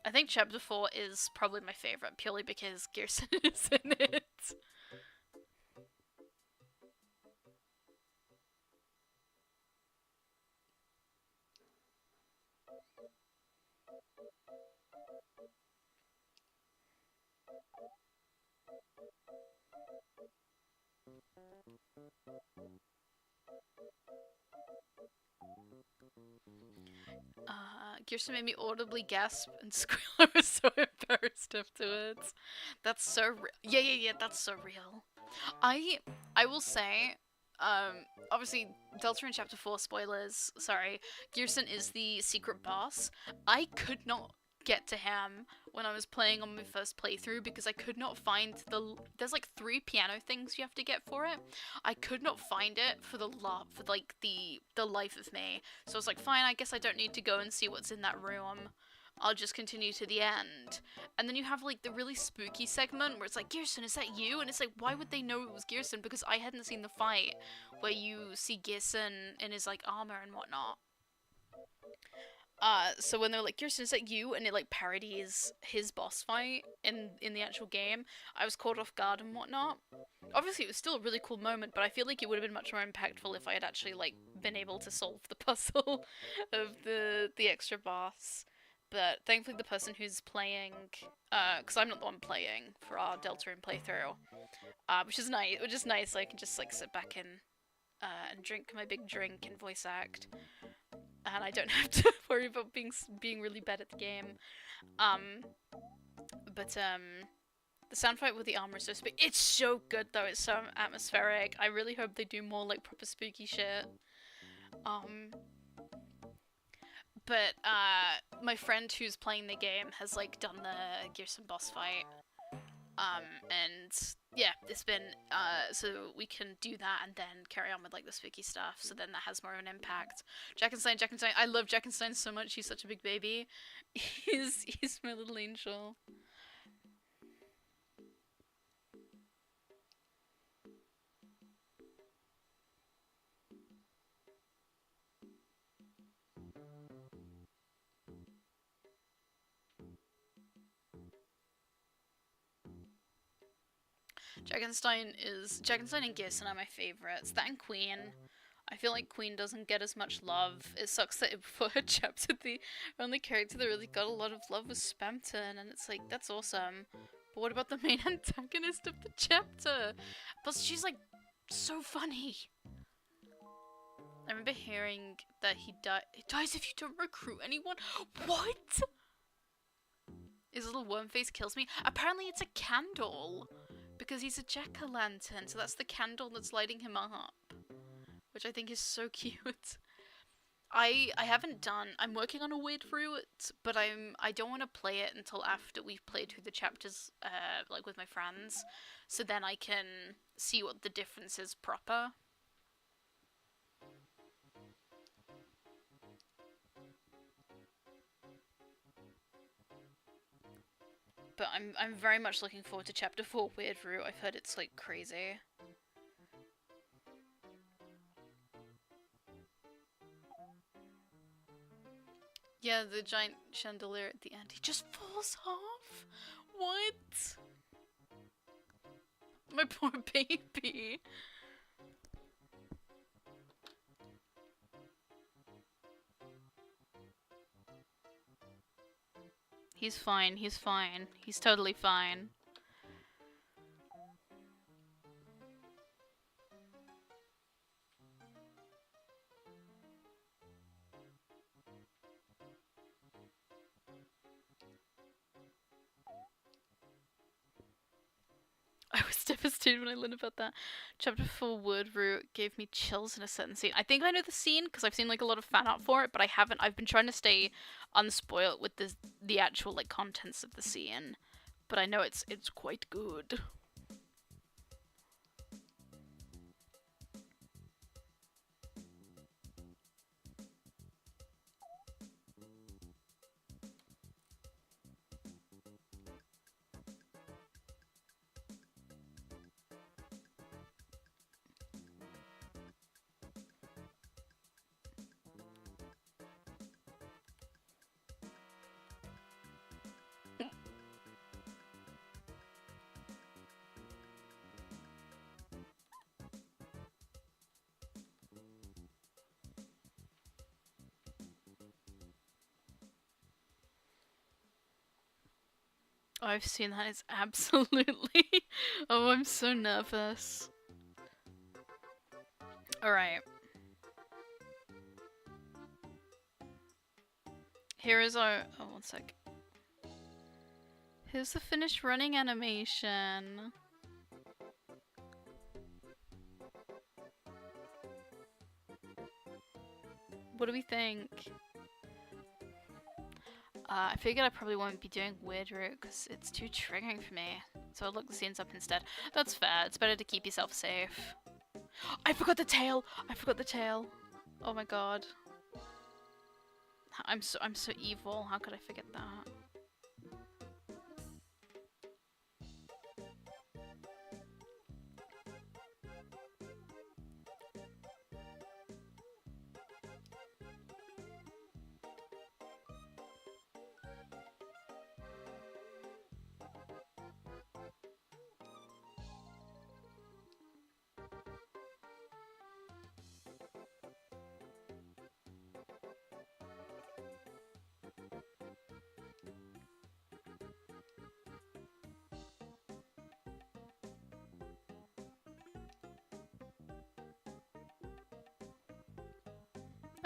I think Chapter 4 is probably my favourite purely because Gearson is in it. Kirsten made me audibly gasp and squeal. I was so embarrassed afterwards. That's so real. Yeah, that's so real. I will say, obviously, Delta in Chapter 4, spoilers, sorry, Gearson is the secret boss. I could not get to him when I was playing on my first playthrough because I could not find there's like 3 piano things you have to get for it. I could not find it for the life of me. So I was like, fine, I guess I don't need to go and see what's in that room. I'll just continue to the end. And then you have like the really spooky segment where it's like, Gearson, is that you? And it's like, why would they know it was Gearson? Because I hadn't seen the fight where you see Gearson in his like armor and whatnot. So when they're like, Gearson, is that you? And it like parodies his boss fight in the actual game, I was caught off guard and whatnot. Obviously, it was still a really cool moment, but I feel like it would have been much more impactful if I had actually like been able to solve the puzzle of the extra boss. But thankfully, the person who's playing, because I'm not the one playing for our Deltarune playthrough, which is nice. Which is nice. I can just like sit back and drink my big drink and voice act, and I don't have to worry about being really bad at the game. But the sound fight with the armor is so spooky. It's so good though. It's so atmospheric. I really hope they do more like proper spooky shit. But my friend who's playing the game has like done the Gearson boss fight. And yeah, it's been so we can do that and then carry on with like the spooky stuff. So then that has more of an impact. Jackenstein, I love Jackenstein so much. He's such a big baby. He's my little angel. Jackenstein and Gearson are my favorites. That and Queen. I feel like Queen doesn't get as much love. It sucks that before her chapter, the only character that really got a lot of love was Spamton, and it's like, that's awesome. But what about the main antagonist of the chapter? Plus, she's like, so funny. I remember hearing that he dies if you don't recruit anyone. What? His little worm face kills me. Apparently it's a candle. Because he's a jack-o'-lantern, so that's the candle that's lighting him up. Which I think is so cute. I haven't done, I'm working on a weird route, but I don't want to play it until after we've played through the chapters, like with my friends. So then I can see what the difference is proper. But I'm very much looking forward to chapter 4 Weird Route. I've heard it's like crazy. Yeah, the giant chandelier at the end. He just falls off? What? My poor baby. He's fine, he's fine. He's totally fine. I was devastated when I learned about that. Chapter 4 Word Root gave me chills in a certain scene. I think I know the scene because I've seen like a lot of fan art for it, but I haven't. I've been trying to stay unspoiled with the actual like contents of the scene, but I know it's quite good. Oh, I've seen that. It's absolutely... Oh, I'm so nervous. Alright. Here is our... Oh, one sec. Here's the finished running animation. What do we think? I figured I probably won't be doing weird route because it's too triggering for me. So I'll look the scenes up instead. That's fair. It's better to keep yourself safe. I forgot the tail! I forgot the tail. Oh my god. I'm so evil. How could I forget that?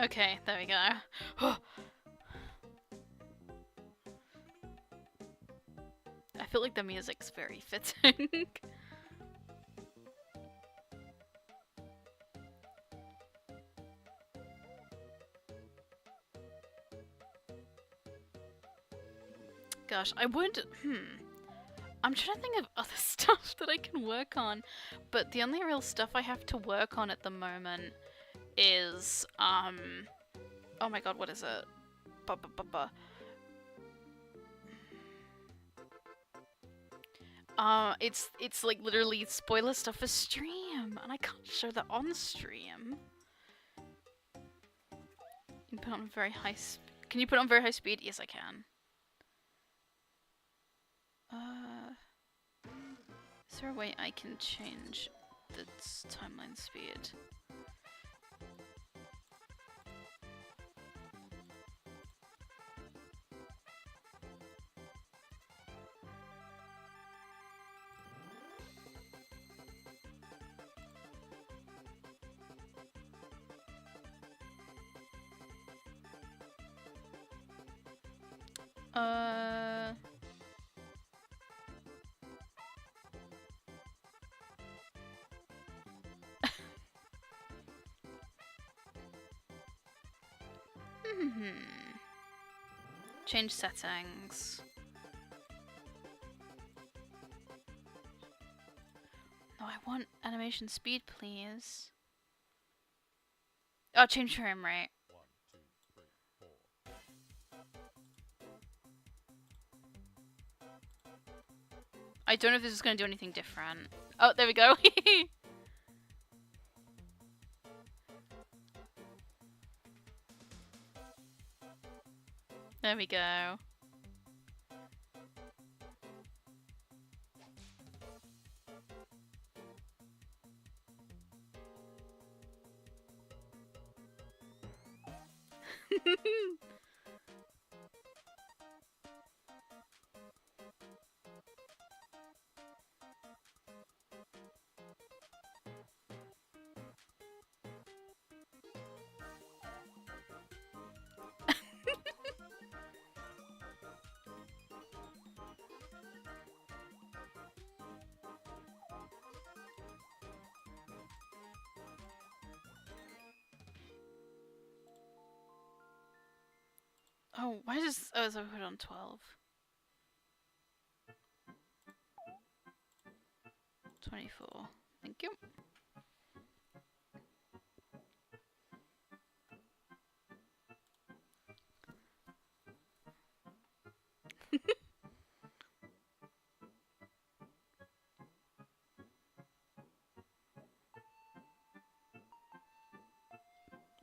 Okay, there we go. I feel like the music's very fitting. Gosh, I would... I'm trying to think of other stuff that I can work on, but the only real stuff I have to work on at the moment is, oh my god, what is it? It's like literally spoiler stuff for stream, and I can't show that on stream. You can put on very high Can you put on very high speed? Yes, I can. Is there a way I can change the timeline speed? Change settings. No, I want animation speed, please. Oh, change frame rate. 1, 2, 3, 4. I don't know if this is going to do anything different. Oh, there we go. There we go. Oh, why does... Oh, so I put it on 12. 24. Thank you.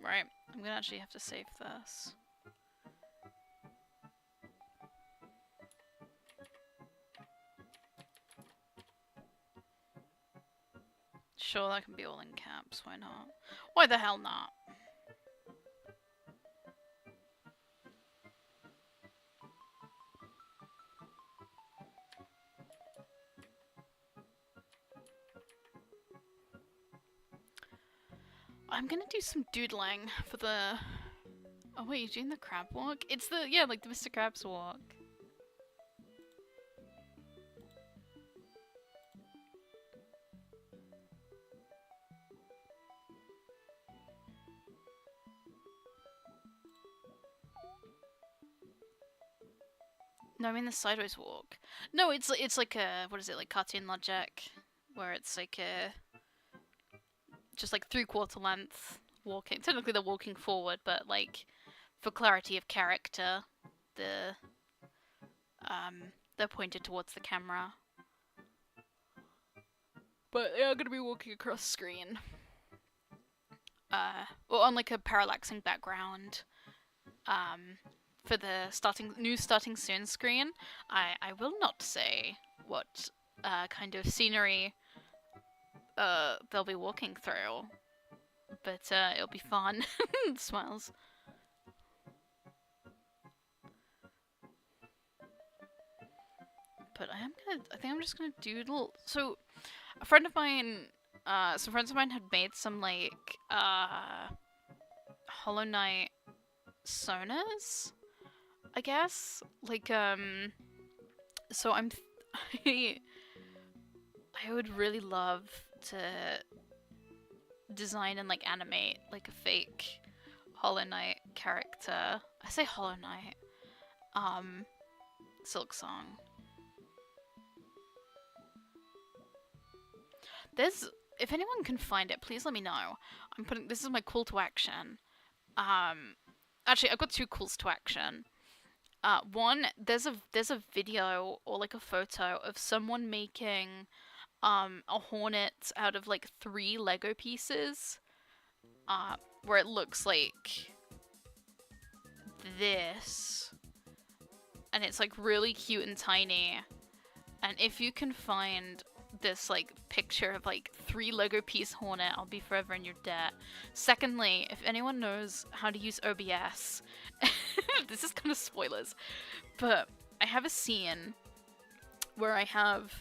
Right, I'm gonna actually have to save this. Sure, that can be all in caps, why not? Why the hell not? I'm gonna do some doodling for the... Oh wait, you're doing the crab walk? It's the, yeah, like the Mr. Krabs walk. No, I mean the sideways walk. No, it's like a, what is it, like cartoon logic, where it's like a, just like 3/4 length walking. Technically they're walking forward, but like for clarity of character, the they're pointed towards the camera. But they are gonna be walking across screen. Or on like a parallaxing background. For the starting soon screen, I will not say what kind of scenery they'll be walking through, but it'll be fun. Smiles. But I think I'm just gonna doodle. So, a friend of mine, some friends of mine had made some like Hollow Knight sonars, I guess. Like so I would really love to design and like animate like a fake Hollow Knight character. I say Hollow Knight. Silk Song. If anyone can find it, please let me know. This is my call to action. Actually, I've got 2 calls to action. One, there's a video or like a photo of someone making a hornet out of like 3 Lego pieces. Where it looks like this. And it's like really cute and tiny. And if you can find this like picture of like 3 Lego piece hornet, I'll be forever in your debt. Secondly, if anyone knows how to use OBS, this is kind of spoilers, but I have a scene where I have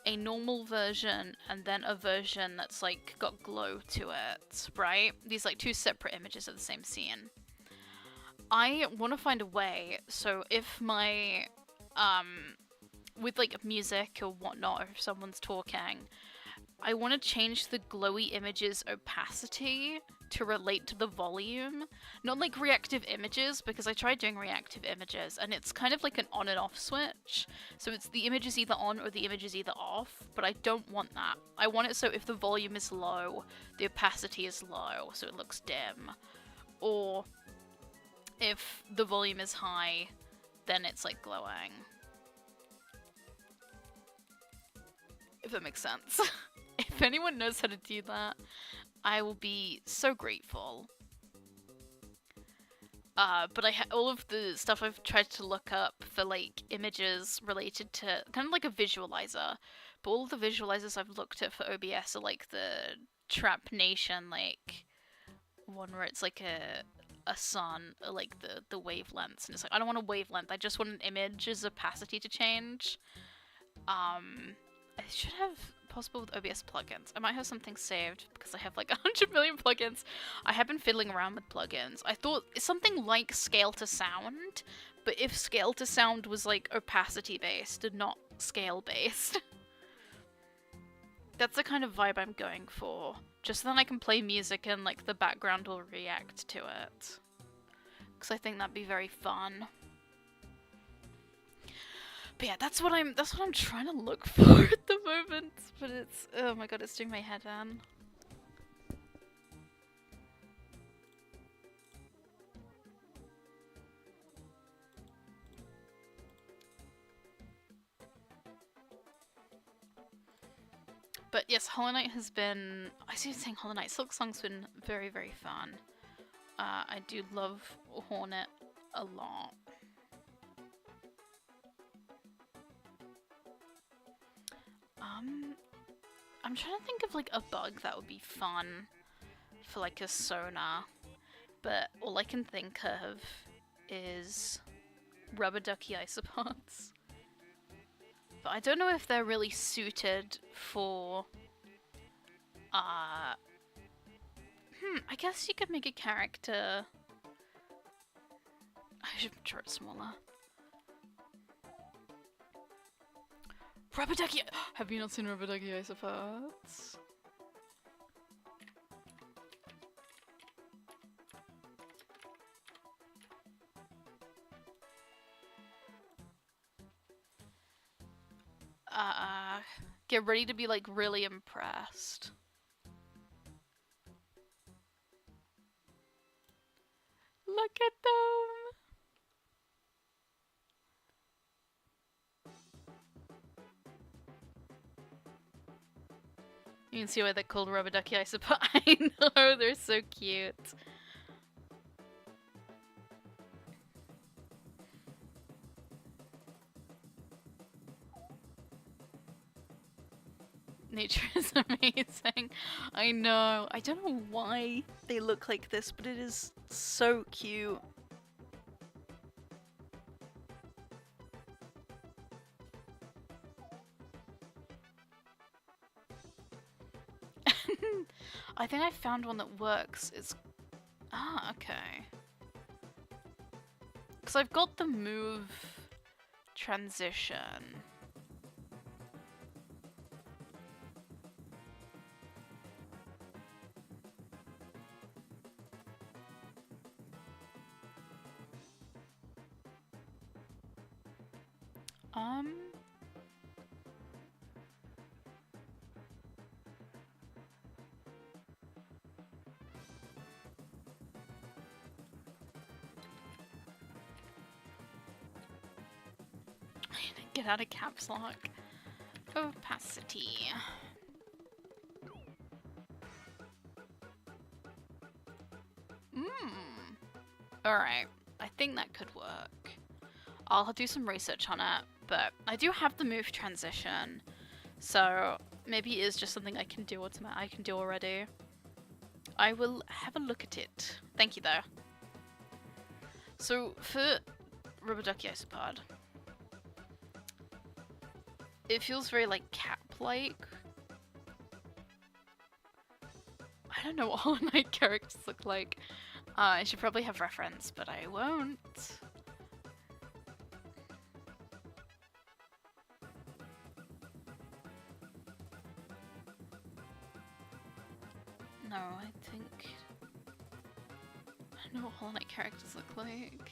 a normal version and then a version that's like got glow to it, right? These like 2 separate images of the same scene. I want to find a way so if my with like music or whatnot, or if someone's talking, I want to change the glowy image's opacity to relate to the volume. Not like reactive images, because I tried doing reactive images and it's kind of like an on and off switch. So it's the image is either on or the image is either off, but I don't want that. I want it so if the volume is low, the opacity is low, so it looks dim. Or if the volume is high, then it's like glowing. If that makes sense. If anyone knows how to do that, I will be so grateful. But all of the stuff I've tried to look up for like images related to kind of like a visualizer, but all of the visualizers I've looked at for OBS are like the Trap Nation like one where it's like a sun, or like the wavelengths, and it's like I don't want a wavelength, I just want an image's opacity to change. I should have possible with OBS plugins. I might have something saved because I have like 100 million plugins. I have been fiddling around with plugins. I thought something like scale to sound, but if scale to sound was like opacity based and not scale based. That's the kind of vibe I'm going for. Just then I can play music and like the background will react to it. Because I think that'd be very fun. But yeah, that's what I'm trying to look for at the moment. But it's, oh my god, it's doing my head in. But yes, Hollow Knight has been, I see you saying Hollow Knight, Silk Song's been very, very fun. I do love Hornet a lot. I'm trying to think of like a bug that would be fun for like a sonar, but all I can think of is rubber ducky isopods. But I don't know if they're really suited for I guess you could make a character. I should draw it smaller. Rubber ducky. Have you not seen rubber ducky isopods? Get ready to be like really impressed. Look at them. You can see why they're called rubber ducky isopod. I know, they're so cute. Nature is amazing. I know. I don't know why they look like this, but it is so cute. I think I found one that works. It's... Ah, okay. Because I've got the move transition. Get out of caps lock. Opacity. Alright. I think that could work. I'll do some research on it, but I do have the move transition, so maybe it is just something I can do already. I will have a look at it. Thank you though. So for rubber ducky isopod, it feels very like cap-like. I don't know what Hollow Knight characters look like. I should probably have reference, but I won't. No, I think... I don't know what Hollow Knight characters look like.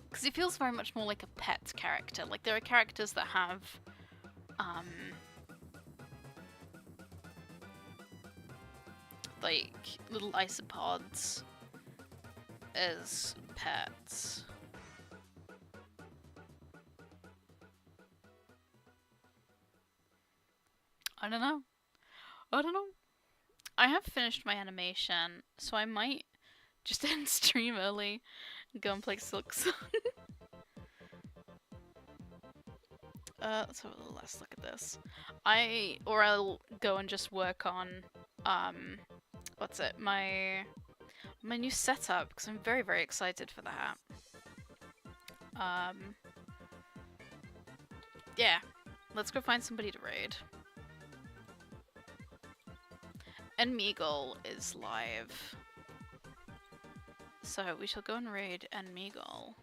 Because it feels very much more like a pet character. Like, there are characters that have, like, little isopods as pets. I don't know. I don't know. I have finished my animation, so I might just end stream early and go and play Silk Sun. Let's have a little less look at this. I'll go and just work on, what's it, my new setup, because I'm very, very excited for that. Yeah, let's go find somebody to raid. And Meagle is live. So we shall go and raid and Meagle.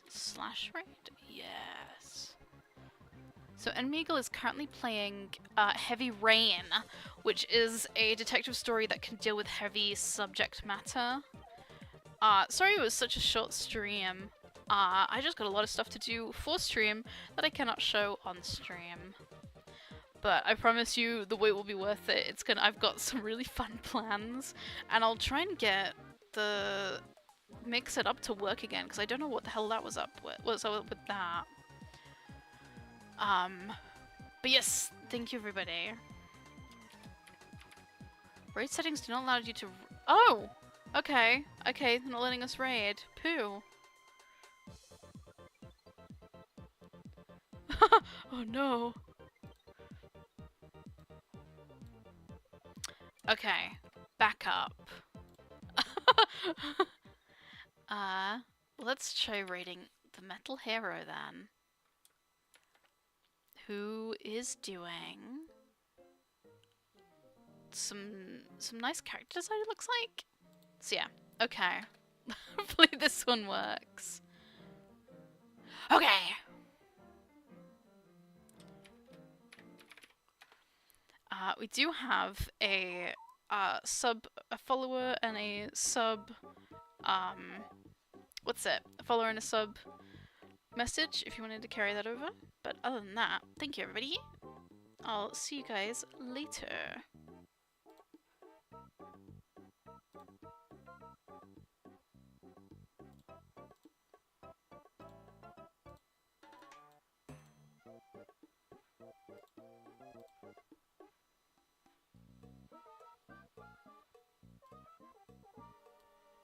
Slash raid? Yes. So Enmeagle is currently playing Heavy Rain, which is a detective story that can deal with heavy subject matter. Sorry it was such a short stream. I just got a lot of stuff to do for stream that I cannot show on stream. But I promise you the wait will be worth it. I've got some really fun plans, and I'll try and get the mix it up to work again, because I don't know what the hell that was up with that. But yes, thank you everybody. Raid settings do not allow you to... Oh! Okay, they're not letting us raid. Poo. Oh no. Okay, back up. let's try rating the metal hero then. Who is doing some nice character design, it looks like. So yeah, okay. Hopefully this one works. Okay. We do have a follower and a sub, what's it? A follower and a sub message if you wanted to carry that over. But other than that, thank you everybody. I'll see you guys later.